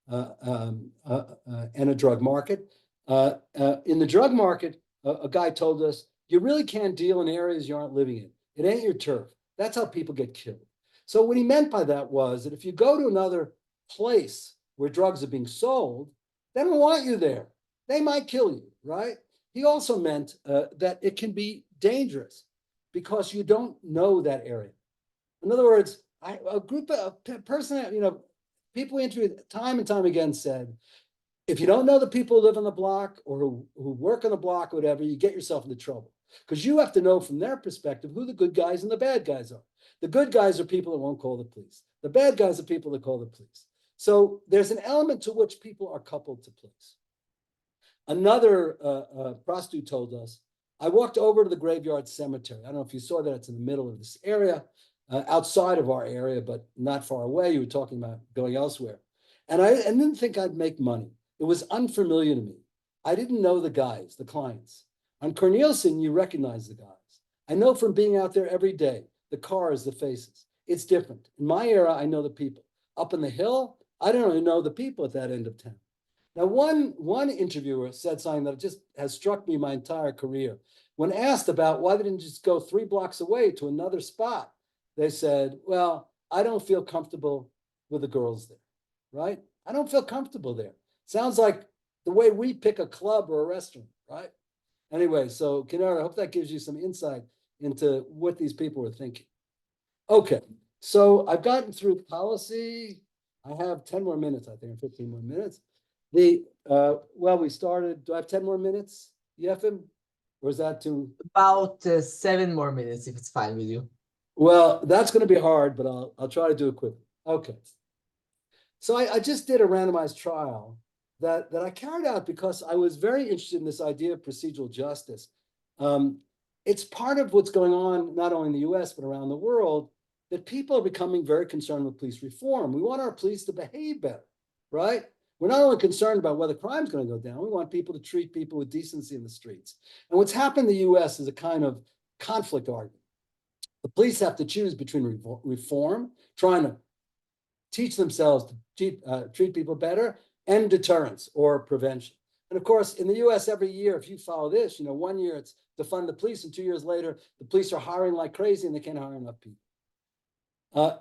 and a drug market. In the drug market, a guy told us, you really can't deal in areas you aren't living in. It ain't your turf. That's how people get killed. So what he meant by that was that if you go to another place where drugs are being sold, they don't want you there. They might kill you, right? He also meant that it can be dangerous because you don't know that area. In other words, a person, people we interviewed time and time again said, if you don't know the people who live on the block or who work on the block or whatever, you get yourself into trouble. Because you have to know from their perspective who the good guys and the bad guys are. The good guys are people that won't call the police. The bad guys are people that call the police. So there's an element to which people are coupled to police. Another prostitute told us, I walked over to the graveyard cemetery. I don't know if you saw that. It's in the middle of this area, outside of our area, but not far away. You were talking about going elsewhere. And I didn't think I'd make money. It was unfamiliar to me. I didn't know the guys, the clients. On Corneliusen, you recognize the guys. I know from being out there every day, the cars, the faces. It's different. In my era, I know the people. Up in the hill, I don't even know the people at that end of town. Now, one interviewer said something that just has struck me my entire career. When asked about why they didn't just go 3 blocks away to another spot, they said, well, I don't feel comfortable with the girls there, right? I don't feel comfortable there. Sounds like the way we pick a club or a restaurant, right? Anyway, so Kinnara, I hope that gives you some insight into what these people were thinking. Okay, so I've gotten through policy. I have 10 more minutes, I think, 15 more minutes. Well, we started, do I have 10 more minutes, Yefim? Or is that too? About 7 more minutes, if it's fine with you. Well, that's going to be hard, but I'll try to do it quickly. Okay. So I just did a randomized trial that I carried out because I was very interested in this idea of procedural justice. It's part of what's going on, not only in the US, but around the world, that people are becoming very concerned with police reform. We want our police to behave better, right? We're not only concerned about whether crime's going to go down, we want people to treat people with decency in the streets. And what's happened in the US is a kind of conflict argument. The police have to choose between reform, trying to teach themselves to treat people better, and deterrence or prevention. And of course, in the US every year, if you follow this, 1 year it's defund the police, and 2 years later, the police are hiring like crazy and they can't hire enough people.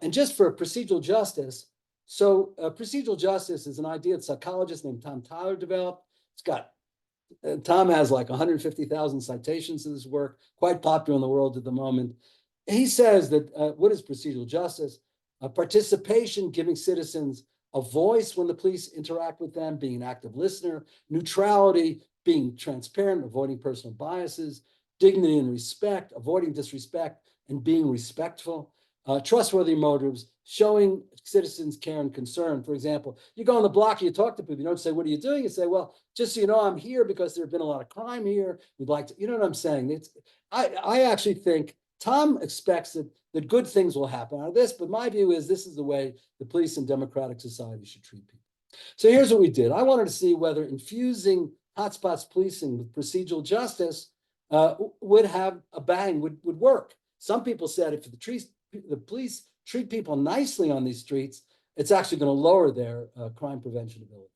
And just for procedural justice, so procedural justice is an idea that a psychologist named Tom Tyler developed. Tom has like 150,000 citations to this work, quite popular in the world at the moment. He says that what is procedural justice? Participation, giving citizens a voice when the police interact with them, being an active listener, neutrality, being transparent, avoiding personal biases, dignity and respect, avoiding disrespect and being respectful, trustworthy motives, showing citizens care and concern. For example, you go on the block, you talk to people, you don't say, what are you doing? You say, well, just so you know, I'm here because there's been a lot of crime here. We'd like to, you know what I'm saying? I actually think Tom expects that good things will happen out of this, but my view is this is the way the police in democratic society should treat people. So here's what we did. I wanted to see whether infusing hotspots policing with procedural justice would have a bang, would work. Some people said if the police treat people nicely on these streets, it's actually going to lower their crime prevention ability.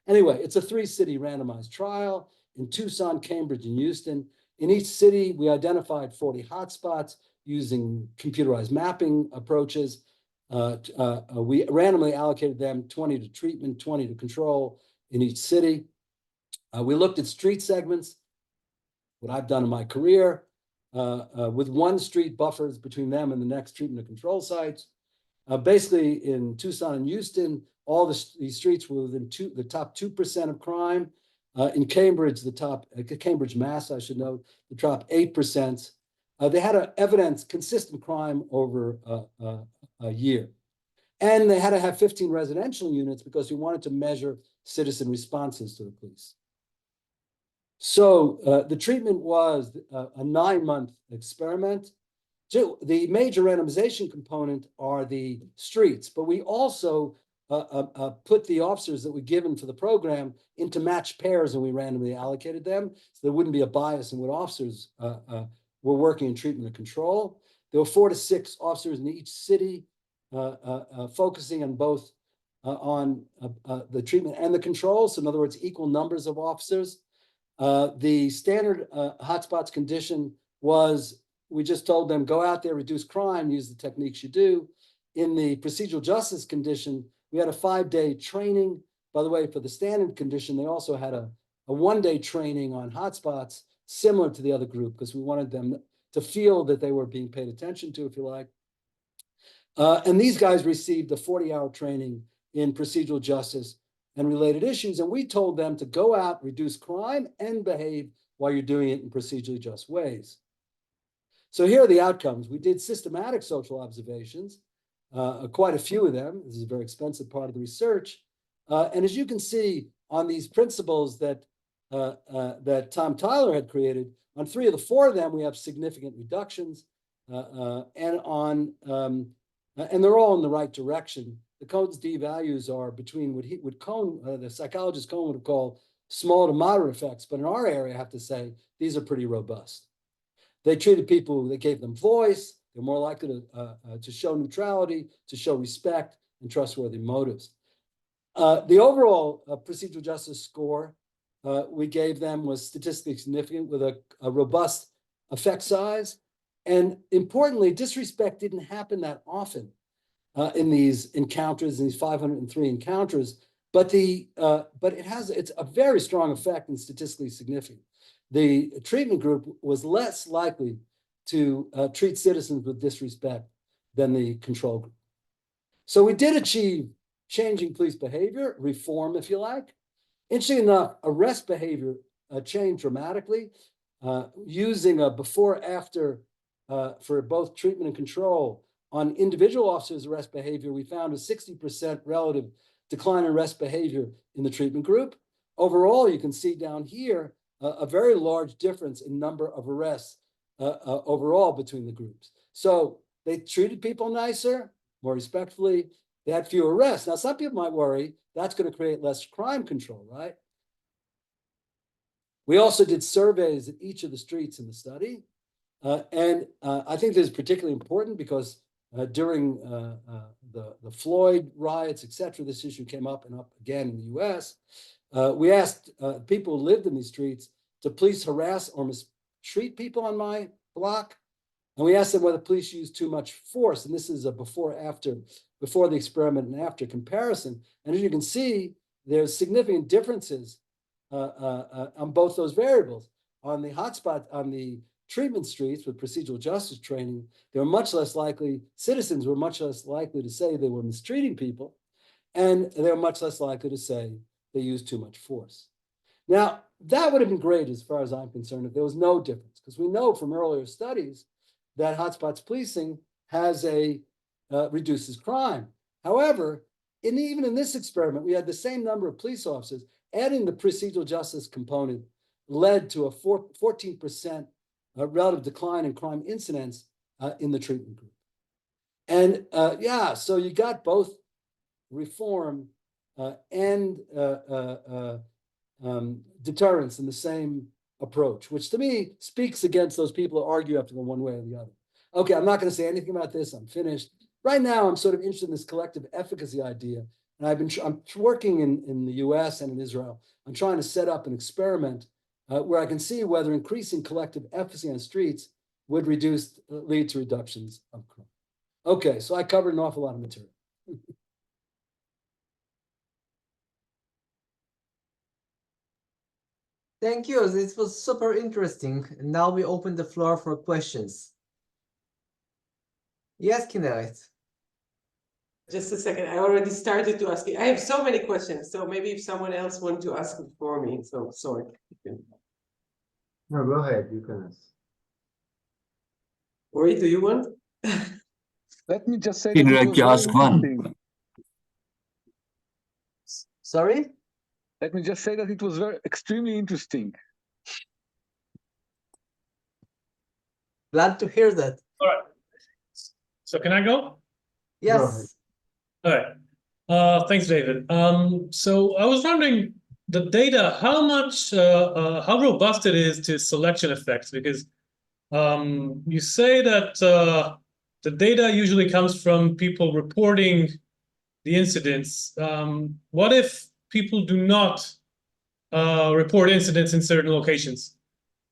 Anyway, it's a 3-city randomized trial in Tucson, Cambridge, and Houston. In each city, we identified 40 hotspots using computerized mapping approaches. We randomly allocated them 20 to treatment, 20 to control in each city. We looked at street segments, what I've done in my career, with 1 street buffers between them and the next treatment and control sites. Basically, in Tucson and Houston, all these streets were within the top 2% of crime. In Cambridge, Cambridge, Mass, I should note, the top 8%. They had consistent crime over a year. And they had to have 15 residential units because we wanted to measure citizen responses to the police. So the treatment was a 9-month experiment. The major randomization component are the streets, but we also put the officers that were given for the program into matched pairs, and we randomly allocated them, so there wouldn't be a bias in what officers were working in treatment and control. There were 4 to 6 officers in each city, focusing on both the treatment and the control. So in other words, equal numbers of officers. The standard hotspots condition was, we just told them, go out there, reduce crime, use the techniques you do. In the procedural justice condition, we had a 5-day training. By the way, for the standard condition, they also had a 1-day training on hotspots, similar to the other group, because we wanted them to feel that they were being paid attention to, if you like. And these guys received a 40-hour training in procedural justice and related issues. And we told them to go out, reduce crime, and behave while you're doing it in procedurally just ways. So here are the outcomes. We did systematic social observations, quite a few of them. This is a very expensive part of the research. And as you can see on these principles that Tom Tyler had created, on 3 of the 4 of them, we have significant reductions. And they're all in the right direction. The Cohen's D values are between what the psychologist Cohen would have called small to moderate effects, but in our area, I have to say, these are pretty robust. They treated people, they gave them voice, they're more likely to show neutrality, to show respect and trustworthy motives. The overall procedural justice score we gave them was statistically significant with a robust effect size. And importantly, disrespect didn't happen that often in these encounters, in these 503 encounters, but it's a very strong effect and statistically significant. The treatment group was less likely to treat citizens with disrespect than the control group. So we did achieve changing police behavior, reform, if you like. Interesting enough, arrest behavior changed dramatically, using a before-after for both treatment and control. On individual officers' arrest behavior, we found a 60% relative decline in arrest behavior in the treatment group. Overall, you can see down here a very large difference in number of arrests overall between the groups. So they treated people nicer, more respectfully. They had fewer arrests. Now, some people might worry that's going to create less crime control, right? We also did surveys at each of the streets in the study. And I think this is particularly important because during the Floyd riots, et cetera, this issue came up and up again in the US. We asked people who lived in these streets to please harass or mistreat people on my block. And we asked them whether police used too much force. And this is a before the experiment and after comparison. And as you can see, there's significant differences on both those variables. On the hotspot, on the treatment streets with procedural justice training, citizens were much less likely to say they were mistreating people, and they were much less likely to say they used too much force. Now, that would have been great as far as I'm concerned if there was no difference, because we know from earlier studies that hotspots policing reduces crime. However, even in this experiment, we had the same number of police officers. Adding the procedural justice component led to a 14% relative decline in crime incidents in the treatment group. And so you got both reform and deterrence in the same approach, which to me speaks against those people who argue you have to go one way or the other. Okay, I'm not going to say anything about this. I'm finished. Right now, I'm sort of interested in this collective efficacy idea. And I'm working in the US and in Israel. I'm trying to set up an experiment where I can see whether increasing collective efficacy on streets would lead to reductions of crime. Okay, so I covered an awful lot of material. Thank you. This was super interesting. And now we open the floor for questions. Yes, Kinneret. Just a second. I already started to ask you. I have so many questions. So maybe if someone else wants to ask it for me. So sorry. No, go ahead. You can ask. Ori, do you want? Let me just say Can that it you was very ask one? interesting. Sorry? Let me just say that it was extremely interesting. Glad to hear that. All right. So can I go? Yes. All right. Thanks, David. So I was wondering the data, how robust it is to selection effects, because you say that the data usually comes from people reporting the incidents. What if people do not report incidents in certain locations?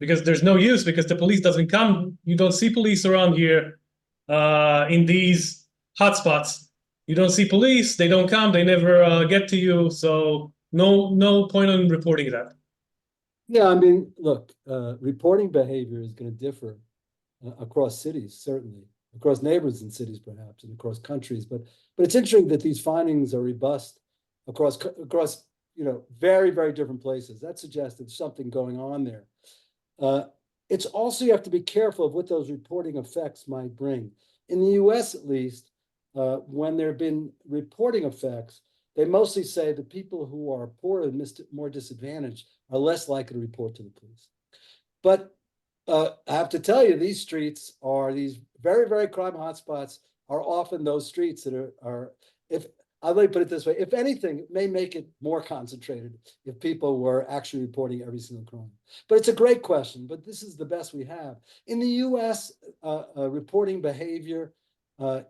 Because there's no use, because the police doesn't come. You don't see police around here in these hotspots. You don't see police, they don't come, they never get to you. So no point in reporting that. Yeah, I mean, look, reporting behavior is going to differ across cities, certainly, across neighborhoods and cities, perhaps, and across countries. But it's interesting that these findings are robust across very, very different places. That suggests there's something going on there. It's also, you have to be careful of what those reporting effects might bring. In the US, at least, when there have been reporting effects, they mostly say the people who are poor and more disadvantaged are less likely to report to the police. But I have to tell you, these streets are these very, very crime hotspots are often those streets that are if let me put it this way. If anything, it may make it more concentrated if people were actually reporting every single crime. But it's a great question, but this is the best we have. In the US, reporting behavior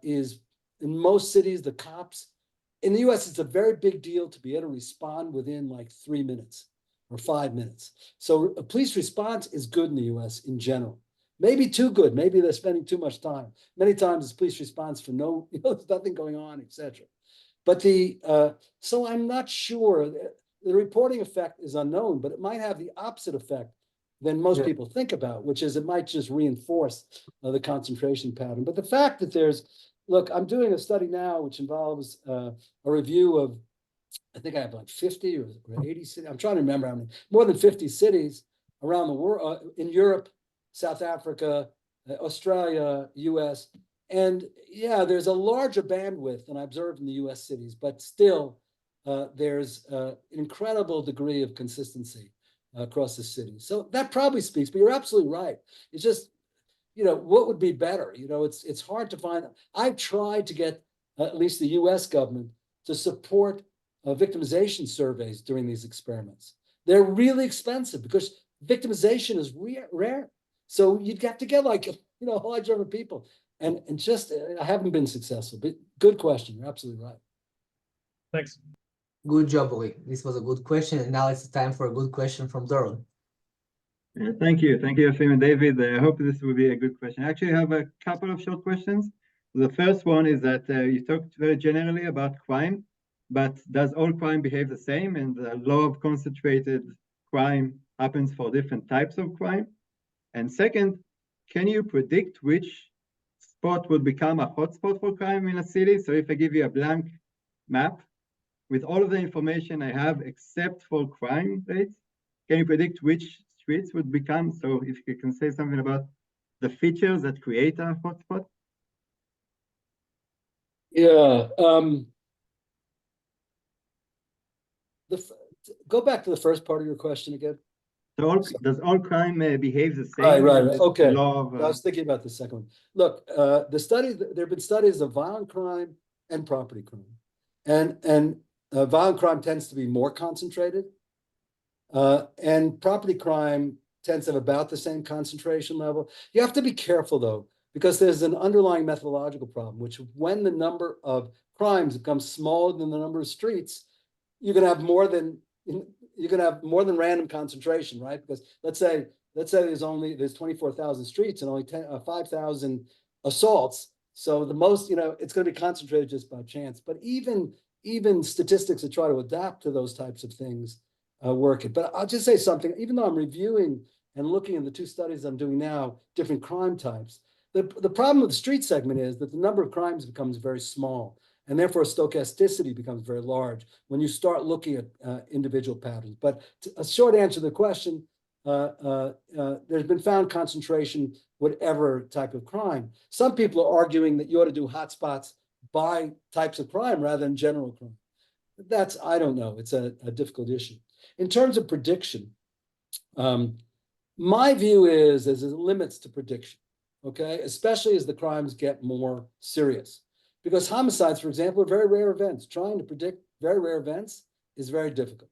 is, in most cities, the cops, in the US, it's a very big deal to be able to respond within like 3 minutes or 5 minutes. So a police response is good in the US in general. Maybe too good. Maybe they're spending too much time. Many times it's police response for no, there's nothing going on, etc. But so I'm not sure. The reporting effect is unknown, but it might have the opposite effect than most people think about, which is it might just reinforce the concentration pattern. But the fact that look, I'm doing a study now which involves a review of, I think I have like 50 or 80 cities. I'm trying to remember how many, more than 50 cities around the world, in Europe, South Africa, Australia, US. And yeah, there's a larger bandwidth than I observed in the US cities, but still there's an incredible degree of consistency across the city. So that probably speaks, but you're absolutely right. It's just, what would be better? It's hard to find. I've tried to get at least the US government to support victimization surveys during these experiments. They're really expensive because victimization is rare. So you'd have to get like, a large number of people. And just, I haven't been successful, but good question. You're absolutely right. Thanks. Good job, Lee. This was a good question. And now it's time for a good question from Doron. Thank you. Thank you, Efim and David. I hope this will be a good question. Actually, I have a couple of short questions. The first one is that you talked very generally about crime, but does all crime behave the same? And the law of concentrated crime happens for different types of crime. And second, can you predict which spot would become a hotspot for crime in a city? So if I give you a blank map with all of the information I have except for crime rates, can you predict which streets would become? So if you can say something about the features that create a hotspot. Yeah. Go back to the first part of your question again. So does all crime behave the same? Right. Okay. Law of, I was thinking about the second one. Look, there have been studies of violent crime and property crime, and violent crime tends to be more concentrated, and property crime tends to have about the same concentration level. You have to be careful though, because there's an underlying methodological problem, which when the number of crimes becomes smaller than the number of streets, you're going to have more than random concentration, right? Because let's say there's 24,000 streets and only 5,000 assaults. So the most, it's going to be concentrated just by chance. But even statistics that try to adapt to those types of things work it. But I'll just say something. Even though I'm reviewing and looking in the two studies I'm doing now, different crime types, the problem with the street segment is that the number of crimes becomes very small. And therefore, stochasticity becomes very large when you start looking at individual patterns. But a short answer to the question, there's been found concentration, whatever type of crime. Some people are arguing that you ought to do hotspots by types of crime rather than general crime. I don't know. It's a difficult issue. In terms of prediction, my view is there's limits to prediction, okay? Especially as the crimes get more serious. Because homicides, for example, are very rare events. Trying to predict very rare events is very difficult.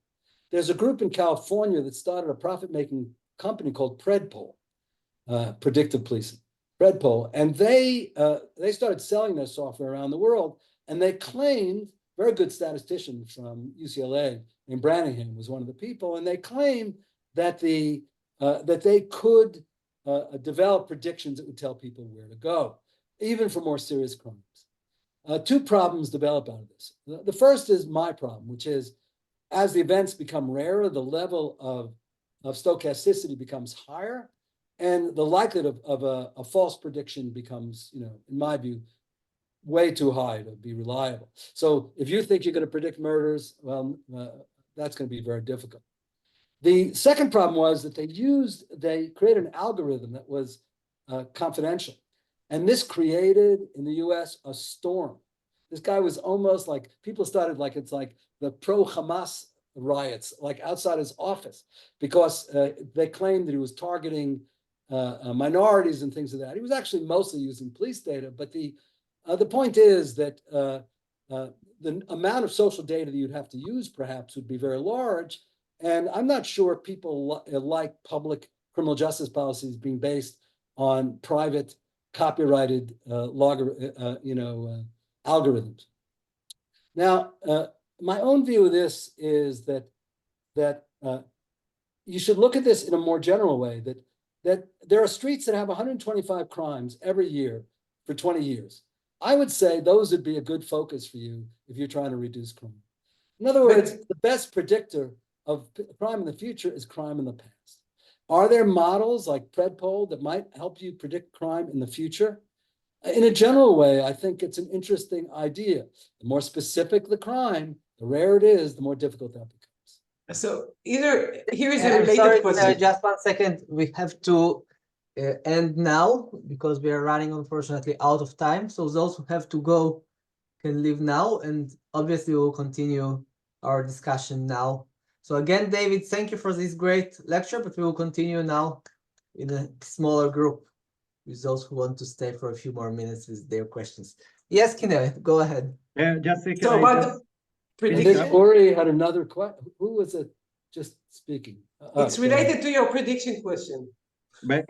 There's a group in California that started a profit-making company called Predpol, predictive policing, Predpol, and they started selling their software around the world, and they claimed, very good statistician from UCLA named Branningham was one of the people, and they claimed that they could develop predictions that would tell people where to go, even for more serious crimes. Two problems develop out of this. The first is my problem, which is as the events become rarer, the level of stochasticity becomes higher, and the likelihood of a false prediction becomes, in my view, way too high to be reliable. So if you think you're going to predict murders, well, that's going to be very difficult. The second problem was that they created an algorithm that was confidential. And this created in the US a storm. This guy was almost like, people started like, it's like the pro-Hamas riots, like outside his office, because they claimed that he was targeting minorities and things like that. He was actually mostly using police data, but the point is that the amount of social data that you'd have to use perhaps would be very large. And I'm not sure people like public criminal justice policies being based on private copyrighted algorithms. Now, my own view of this is that you should look at this in a more general way, that there are streets that have 125 crimes every year for 20 years. I would say those would be a good focus for you if you're trying to reduce crime. In other words, the best predictor of crime in the future is crime in the past. Are there models like PredPol that might help you predict crime in the future? In a general way, I think it's an interesting idea. The more specific the crime, the rarer it is, the more difficult that becomes. So here is a I'm related sorry, question. just 1 second. We have to end now because we are running, unfortunately, out of time. So those who have to go can leave now, and obviously we'll continue our discussion now. So again, David, thank you for this great lecture, but we will continue now in a smaller group with those who want to stay for a few more minutes with their questions. Yes, Kine, go ahead. Yeah, just a So about the prediction, Ori had another question. Who was it just speaking? it's related to your prediction question. But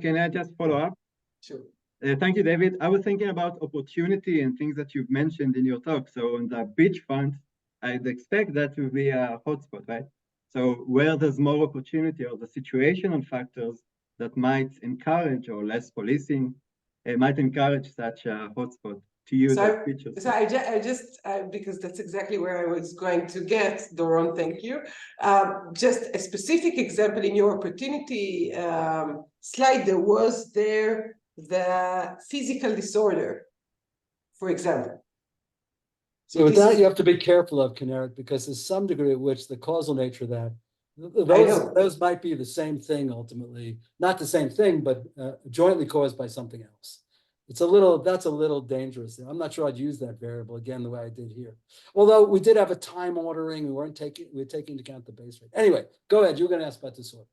can I just follow up? Sure. Thank you, David. I was thinking about opportunity and things that you've mentioned in your talk. So on the beachfront, I'd expect that to be a hotspot, right? So where there's more opportunity or the situational factors that might encourage or less policing, it might encourage such a hotspot to use as features. So I just because that's exactly where I was going to get, Doron, thank you. Just a specific example in your opportunity slide, there was the physical disorder, for example. So with that, you have to be careful of, Kinneret, because there's some degree at which the causal nature of that, those might be the same thing ultimately, not the same thing, but jointly caused by something else. That's a little dangerous. I'm not sure I'd use that variable again the way I did here. Although we did have a time ordering, we were taking into account the base rate. Anyway, go ahead. You were going to ask about disorder.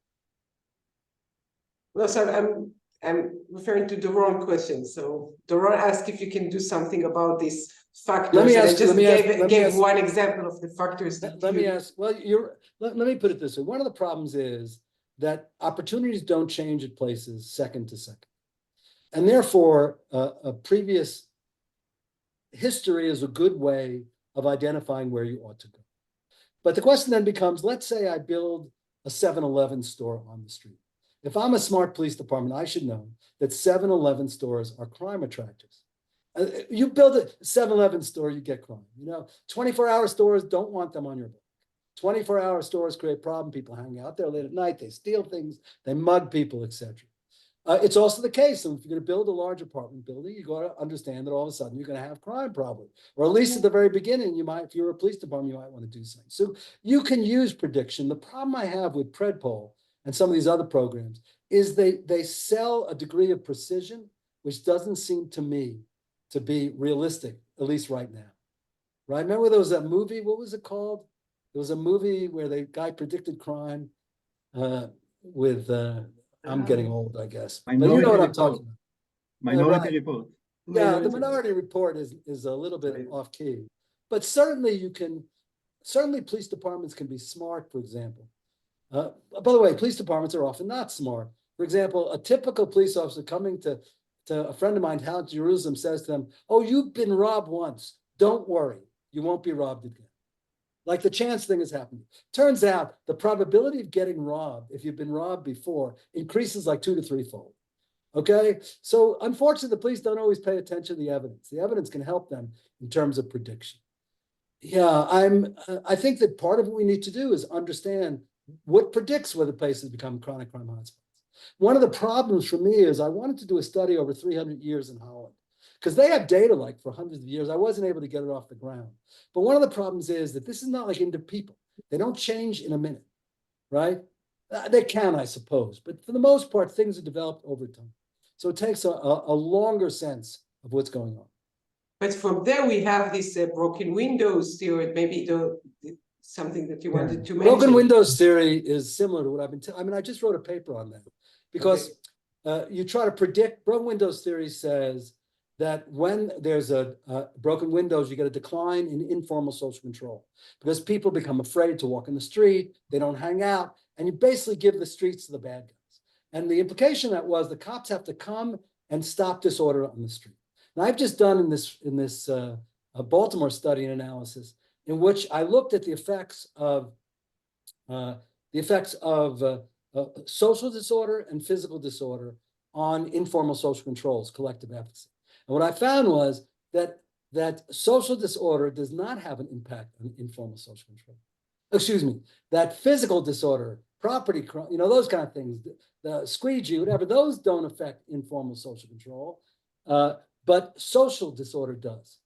Well, so I'm referring to the wrong question. So Doron asked if you can do something about these factors. Let me gave one example of the factors. Let me put it this way. One of the problems is that opportunities don't change at places second to second. And therefore, a previous history is a good way of identifying where you ought to go. But the question then becomes, let's say I build a 7-Eleven store on the street. If I'm a smart police department, I should know that 7-Eleven stores are crime attractors. You build a 7-Eleven store, you get crime. 24-hour stores, don't want them on your block. 24-hour stores create problem. People hang out there late at night, they steal things, they mug people, etc. It's also the case that if you're going to build a large apartment building, you got to understand that all of a sudden you're going to have crime probably, or at least at the very beginning, you might, if you're a police department, you might want to do something. So you can use prediction. The problem I have with PredPol and some of these other programs is they sell a degree of precision, which doesn't seem to me to be realistic, at least right now. Right? Remember there was that movie, what was it called? There was a movie where the guy predicted crime with I'm getting old, I guess. But you know what I'm talking about. Minority Report. Yeah, the Minority Report is a little bit off key. But certainly police departments can be smart, for example. By the way, police departments are often not smart. For example, a typical police officer coming to a friend of mine down in Jerusalem says to them, "Oh, you've been robbed once. Don't worry, you won't be robbed again." Like the chance thing has happened. Turns out the probability of getting robbed, if you've been robbed before, increases like 2 to 3-fold. Okay? So unfortunately, the police don't always pay attention to the evidence. The evidence can help them in terms of prediction. Yeah, I think that part of what we need to do is understand what predicts whether places become chronic crime hotspots. One of the problems for me is I wanted to do a study over 300 years in Holland, because they have data like for hundreds of years. I wasn't able to get it off the ground. But one of the problems is that this is not like into people. They don't change in a minute, right? They can, I suppose. But for the most part, things are developed over time. So it takes a longer sense of what's going on. But from there, we have this broken windows theory, maybe something that you wanted to mention. Broken windows theory is similar to what I've been telling. I mean, I just wrote a paper on that because you try to predict. Broken windows theory says that when there's a broken windows, you get a decline in informal social control because people become afraid to walk in the street, they don't hang out, and you basically give the streets to the bad guys. And the implication of that was the cops have to come and stop disorder on the street. Now, I've just done in this Baltimore study and analysis in which I looked at the effects of social disorder and physical disorder on informal social controls, collective efficacy. And what I found was that social disorder does not have an impact on informal social control. Excuse me, that physical disorder, property crime, those kind of things, the squeegee, whatever, those don't affect informal social control, but social disorder does,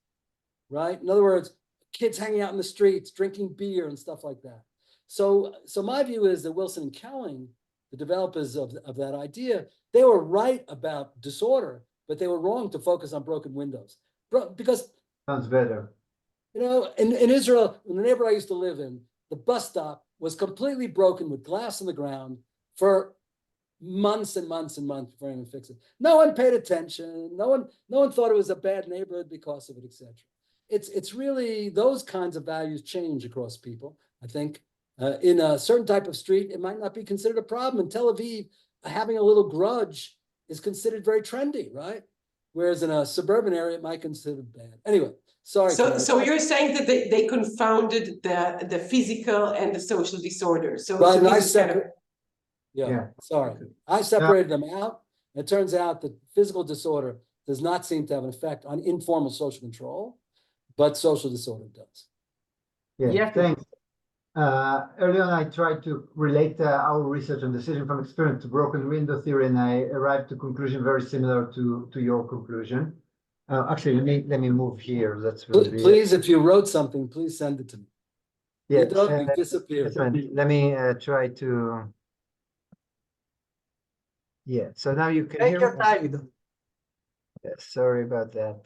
right? In other words, kids hanging out in the streets, drinking beer and stuff like that. So my view is that Wilson and Kelling, the developers of that idea, they were right about disorder, but they were wrong to focus on broken windows. Because Sounds better. in Israel, in the neighborhood I used to live in, the bus stop was completely broken with glass on the ground for months and months and months before anyone fixed it. No one paid attention. No one thought it was a bad neighborhood because of it, etc. It's really those kinds of values change across people. I think in a certain type of street, it might not be considered a problem. In Tel Aviv, having a little grudge is considered very trendy, right? Whereas in a suburban area, it might be considered bad. Anyway, sorry. So you're saying that they confounded the physical and the social disorder. So right, and Yeah. Sorry. I separated them out. It turns out that physical disorder does not seem to have an effect on informal social control, but social disorder does. Yeah, thanks. Earlier on, I tried to relate our research on decision from experience to broken window theory, and I arrived to a conclusion very similar to your conclusion. Actually, let me move here. That's please, if you wrote something, please send it to me. Yeah, you disappeared. Let me try to. Yeah, so now you can hear me. Yeah, sorry about that.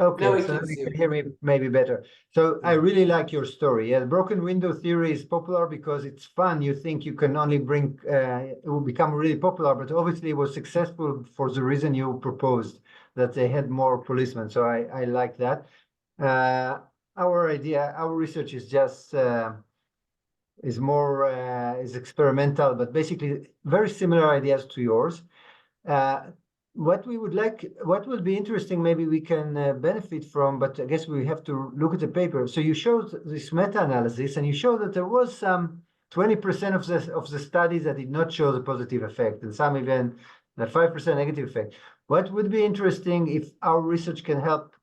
Okay, so now you can hear me maybe better. So I really like your story. Yeah, the broken window theory is popular because it's fun. You think you can only bring, it will become really popular, but obviously it was successful for the reason you proposed, that they had more policemen. So I like that. Our idea, our research is just, is experimental, but basically very similar ideas to yours. What would be interesting, maybe we can benefit from, but I guess we have to look at the paper. So you showed this meta-analysis, and you showed that there was some 20% of the studies that did not show the positive effect, and some even a 5% negative effect. What would be interesting if our research can help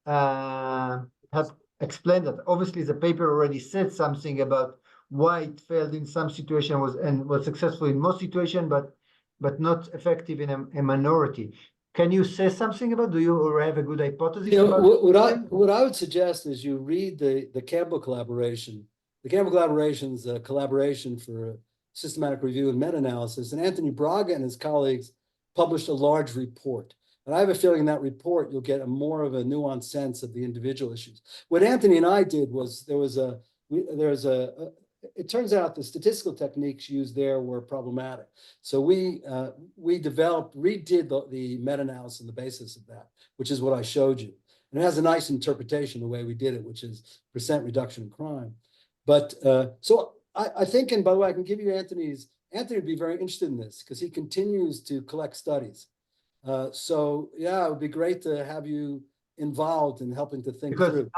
explain that? Obviously, the paper already said something about why it failed in some situation was successful in most situations, but not effective in a minority. Can you say something about? Do you have a good hypothesis about what I would suggest is you read the Campbell collaboration. The Campbell collaboration is a collaboration for systematic review and meta-analysis. And Anthony Braga and his colleagues published a large report. And I have a feeling in that report you'll get more of a nuanced sense of the individual issues. What Anthony and I did was it turns out the statistical techniques used there were problematic. So we redid the meta-analysis on the basis of that, which is what I showed you. And it has a nice interpretation the way we did it, which is % reduction in crime. But so I think, and by the way, I can give you Anthony would be very interested in this because he continues to collect studies. So yeah, it would be great to have you involved in helping to think through.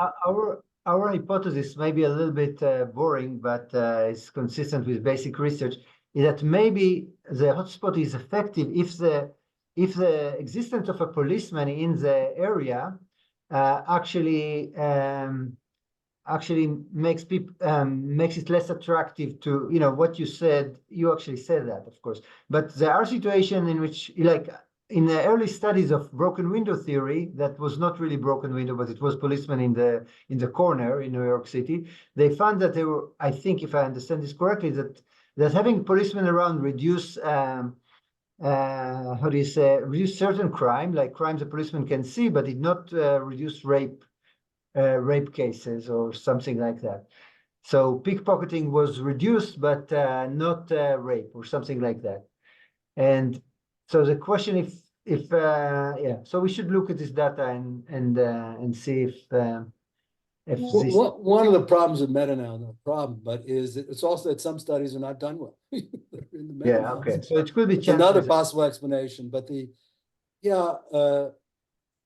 Our hypothesis may be a little bit boring, but it's consistent with basic research, is that maybe the hotspot is effective if the existence of a policeman in the area actually makes it less attractive to, what you said. You actually said that, of course, but there are situations in which, like in the early studies of broken window theory, that was not really broken window, but it was policemen in the corner in New York City. They found that they were, I think, if I understand this correctly, that having policemen around reduce reduce certain crime, like crimes a policeman can see, but did not reduce rape cases or something like that. So pickpocketing was reduced, but not rape or something like that. And so the question, yeah, so we should look at this data and see if this. One of the problems with meta now, not a problem, but it's also that some studies are not done well. In the Yeah, meta-analysis. okay, so it could be It's another chances. possible explanation, but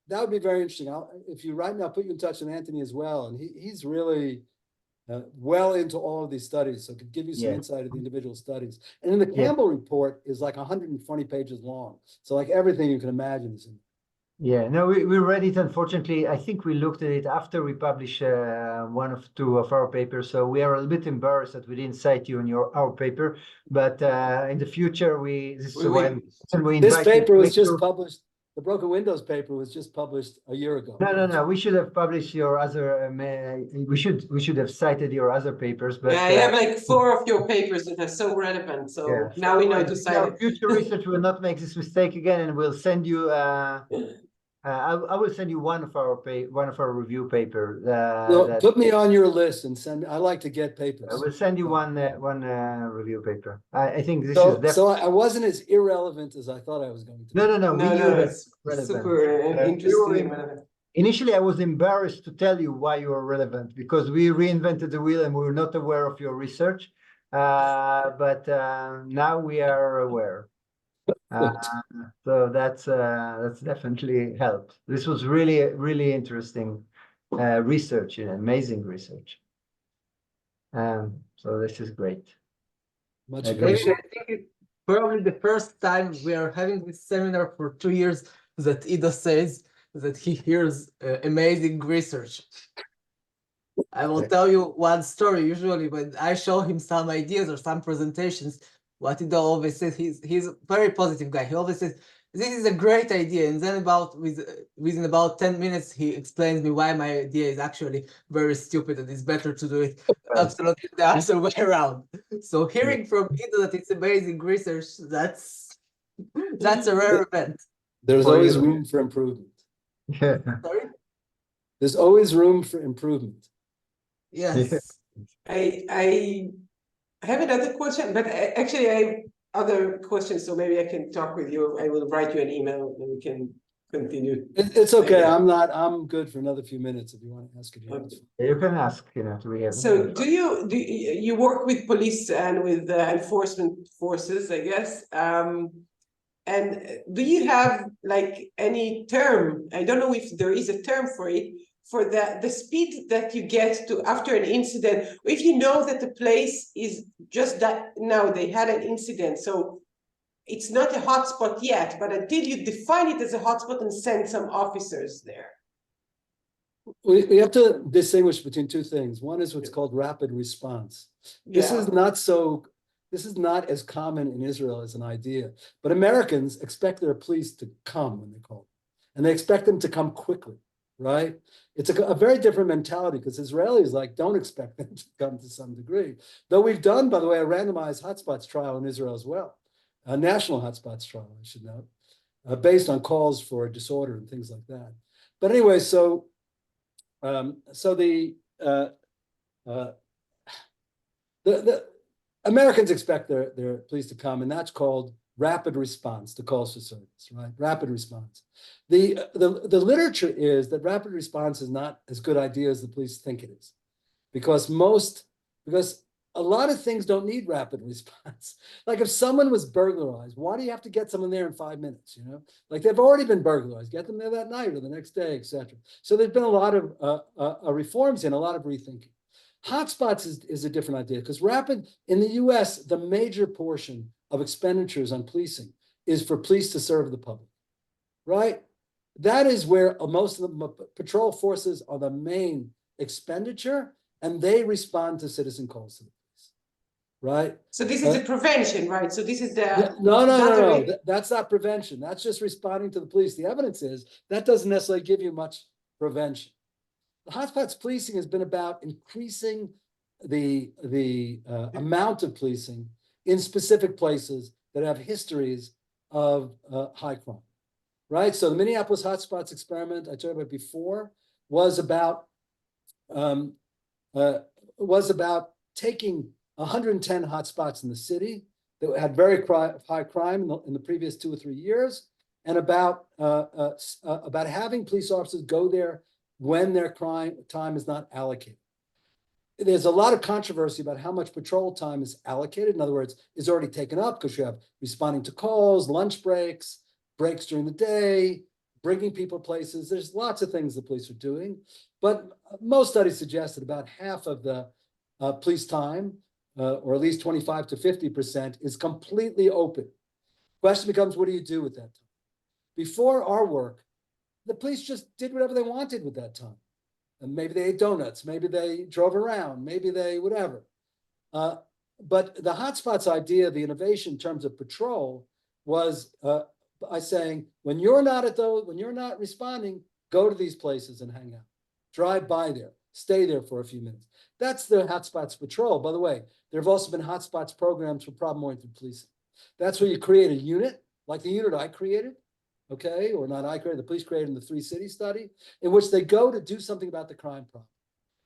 that would be very interesting. If you right now, put you in touch with Anthony as well, and he's really well into all of these studies, so could give you some Yeah. insight of the individual studies. And then the Yeah. Campbell report is like 120 pages long, so like everything you can imagine is in. Yeah, no, we read it. Unfortunately, I think we looked at it after we published one of two of our papers. So we are a little bit embarrassed that we didn't cite you in our paper. But in the future, this is why we This invite you paper to was make just sure- published. The Broken Windows paper was just published a year ago. No. We should have published your other. We should have cited your other papers. But Yeah, I have like 4 of your papers that are so relevant, so yeah. now we know to cite Our it. future research will not make this mistake again, and we'll send you. I will send you one of our review paper. Put me on your list and send me. I like to get papers. I will send you one review paper. I think this is So, definitely. I wasn't as irrelevant as I thought I was going to be. No. We knew that It's relevant. super interesting and relevant. Initially, I was embarrassed to tell you why you are relevant because we reinvented the wheel and we were not aware of your research. But now we are aware. So that's definitely helped. This was really interesting research, amazing research. So this is great. Much David, David, appreciated. I think it's probably the first time we are having this seminar for 2 years that Ido says that he hears amazing research. I will tell you one story. Usually when I show him some ideas or some presentations, what Ido always says, he's a very positive guy. He always says, this is a great idea. And then within about 10 minutes, he explains me why my idea is actually very stupid and it's better to do it absolutely the other way around. So hearing from Ido that it's amazing research, that's a rare event. There's For always you. room for improvement. Yeah. Sorry? There's always room for improvement. Yes. I have another question, but actually I have other questions, so maybe I can talk with you. I will write you an email and we can continue. It's okay. I'm good for another few minutes if you want to ask it. Okay. You can ask, to be able. So do you work with police and with enforcement forces, I guess? And do you have like any term? I don't know if there is a term for it, for the speed that you get to after an incident, if you know that the place is just that now they had an incident, so it's not a hotspot yet, but until you define it as a hotspot and send some officers there. We have to distinguish between two things. One is what's called rapid response. This is not as common in Israel as an idea, but Americans expect their police to come when they call, and they expect them to come quickly, right? It's a very different mentality because Israelis don't expect them to come to some degree. Though we've done, by the way, a randomized hotspots trial in Israel as well, a national hotspots trial, I should note, based on calls for disorder and things like that. But anyway, the Americans expect their police to come, and that's called rapid response to calls for service, right? Rapid response. The literature is that rapid response is not as good idea as the police think it is, because a lot of things don't need rapid response. Like if someone was burglarized, why do you have to get someone there in 5 minutes? Like they've already been burglarized, get them there that night or the next day, etc. So there's been a lot of reforms and a lot of rethinking. Hotspots is a different idea because in the US, the major portion of expenditures on policing is for police to serve the public, right? That is where most of the patrol forces are the main expenditure, and they respond to citizen calls to the police, right? So this is the prevention, right? So this is the No. That's not prevention. That's just responding to the police. The evidence is that doesn't necessarily give you much prevention. The hotspots policing has been about increasing the amount of policing in specific places that have histories of high crime, right? So the Minneapolis hotspots experiment I told you about before was about taking 110 hotspots in the city that had very high crime in the previous 2 or 3 years, and about having police officers go there when their crime time is not allocated. There's a lot of controversy about how much patrol time is allocated. In other words, is already taken up because you have responding to calls, lunch breaks, breaks during the day, bringing people places. There's lots of things the police are doing, but most studies suggest that about half of the police time, or at least 25 to 50%, is completely open. Question becomes, what do you do with that time? Before our work, the police just did whatever they wanted with that time. And maybe they ate donuts, maybe they drove around, maybe they whatever. But the hotspots idea, the innovation in terms of patrol, was by saying, when you're not responding, go to these places and hang out. Drive by there, stay there for a few minutes. That's the hotspots patrol. By the way, there have also been hotspots programs for problem-oriented policing. That's where you create a unit, like the unit I created, okay, or not I created, the police created in the 3 city study, in which they go to do something about the crime problem.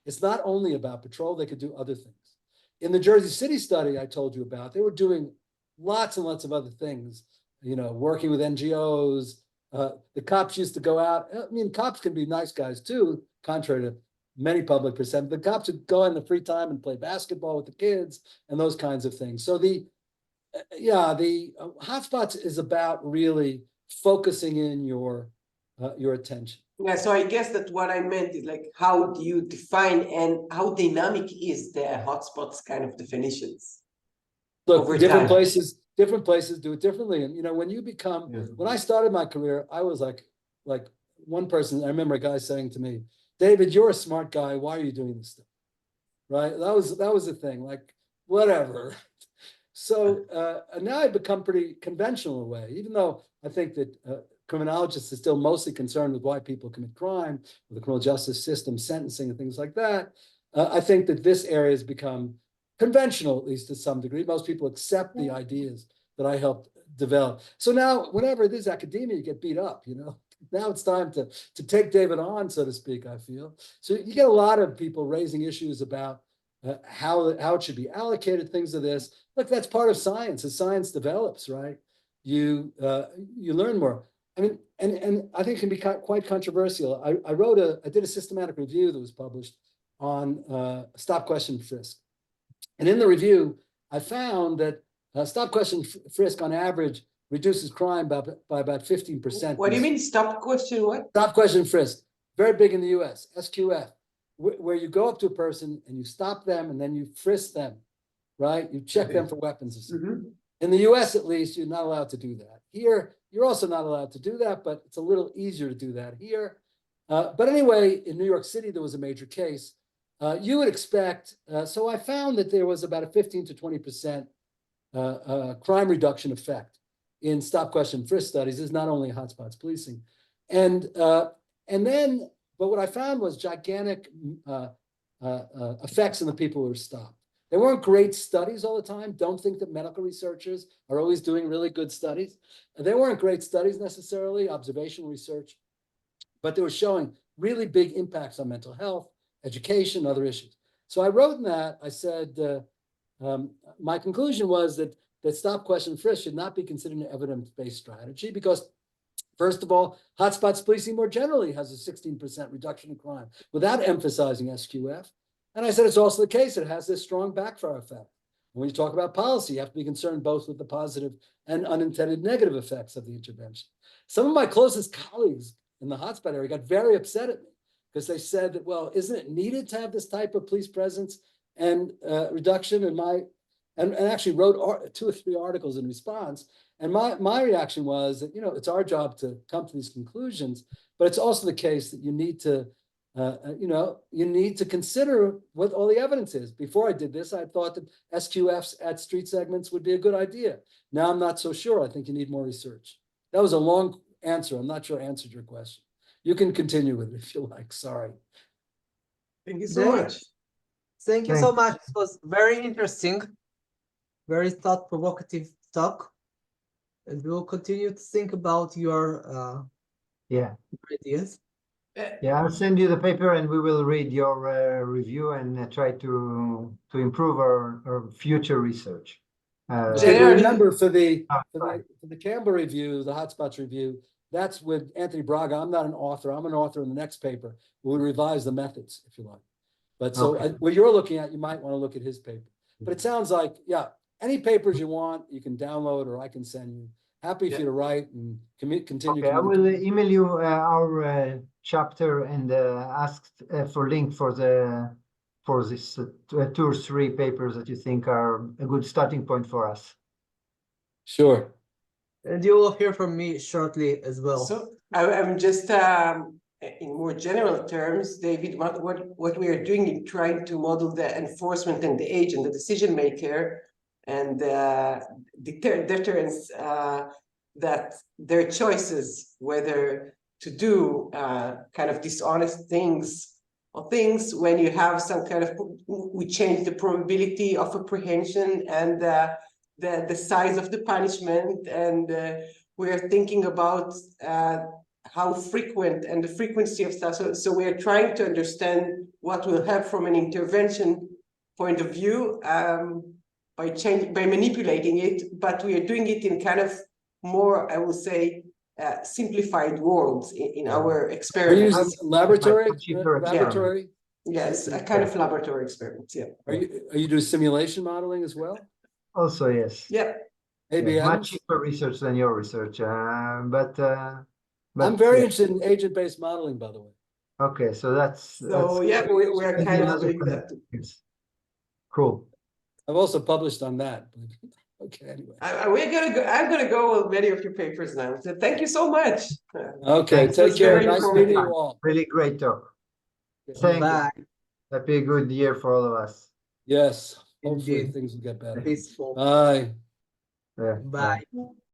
It's not only about patrol, they could do other things. In the Jersey City study I told you about, they were doing lots and lots of other things, working with NGOs. The cops used to go out. I mean, cops can be nice guys too, contrary to many public perception. The cops would go in the free time and play basketball with the kids and those kinds of things. So the hotspots is about really focusing in your attention. Yeah, so I guess that what I meant is like, how do you define and how dynamic is the hotspots kind of definitions? Look, different places do it differently. And when you become, when I started my career, I was like one person, I remember a guy saying to me, David, you're a smart guy. Why are you doing this stuff? Right? That was the thing, like, whatever. So now I've become pretty conventional in a way, even though I think that criminologists are still mostly concerned with why people commit crime, with the criminal justice system, sentencing and things like that. I think that this area has become conventional, at least to some degree. Most people accept the ideas that I helped develop. So now, whenever there's academia, you get beat up, Now it's time to take David on, so to speak, I feel. So you get a lot of people raising issues about how it should be allocated, things of this. Look, that's part of science. As science develops, right? You learn more. I mean, and I think it can be quite controversial. I did a systematic review that was published on stop, question, frisk. And in the review, I found that stop, question, frisk on average reduces crime by about 15%. What do you mean stop, question, what? Stop, question, frisk. Very big in the US, SQF, where you go up to a person and you stop them and then you frisk them, right? You check them for weapons or something. In the US, at least, you're not allowed to do that. Here, you're also not allowed to do that, but it's a little easier to do that here. But anyway, in New York City, there was a major case. You would expect, so I found that there was about a 15 to 20% crime reduction effect in stop, question, frisk studies. Is not only hotspots policing. And then, but what I found was gigantic effects in the people who were stopped. They weren't great studies all the time. Don't think that medical researchers are always doing really good studies. They weren't great studies necessarily, observational research, but they were showing really big impacts on mental health, education, other issues. So I wrote in that, I said, my conclusion was that stop, question, frisk should not be considered an evidence-based strategy because, first of all, hotspots policing more generally has a 16% reduction in crime without emphasizing SQF. And I said, it's also the case, it has this strong backfire effect. When you talk about policy, you have to be concerned both with the positive and unintended negative effects of the intervention. Some of my closest colleagues in the hotspot area got very upset at me because they said that, well, isn't it needed to have this type of police presence and reduction? And actually wrote 2 or 3 articles in response. And my reaction was that, it's our job to come to these conclusions, but it's also the case that you need to consider what all the evidence is. Before I did this, I thought that SQFs at street segments would be a good idea. Now I'm not so sure. I think you need more research. That was a long answer. I'm not sure I answered your question. You can continue with it if you like. Sorry. Thank you so much. Thank you so much. It was very interesting, very thought-provocative talk. And we will continue to think about your ideas. Yeah, I'll send you the paper and we will read your review and try to improve our future research. Okay, but Generally- remember for the, fine. for the Campbell review, the hotspots review, that's with Anthony Braga. I'm not an author. I'm an author in the next paper. We'll revise the methods if you like. But so Okay. what you're looking at, you might want to look at his paper. But it sounds like, yeah, any papers you want, you can download or I can send you. Happy for you to write and continue. Okay, I will email you our chapter and ask for link for this 2 or 3 papers that you think are a good starting point for us. Sure. And you will hear from me shortly as well. So I'm just in more general terms, David, what we are doing is trying to model the enforcement and the agent, the decision maker, and deterrence that their choices, whether to do kind of dishonest things or things when you have some kind of, we change the probability of apprehension and the size of the punishment, and we're thinking about how frequent and the frequency of stuff. So we're trying to understand what will help from an intervention point of view by manipulating it, but we are doing it in kind of more, I will say, simplified worlds in our Are you experiments. using laboratory? Cheaper Laboratory? Yes, a kind of laboratory experiment. Yeah. Are you doing simulation modeling as well? Also, yes. Yeah. ABM? Much cheaper research than your research, but I'm very yeah. interested in agent-based modeling, by the way. Okay, so that's So yeah, we're kind of another doing that. yes. Cool. I've also published on that. Okay, anyway. We're gonna go. I'm gonna go with many of your papers now. So thank you so much. Okay, Thanks. take was care. very Nice meeting you informative. all. Really great talk. Thank Bye. you. Happy good year for all of us. Yes, hopefully Indeed. things will get better. Peaceful. Bye. Yeah. Bye.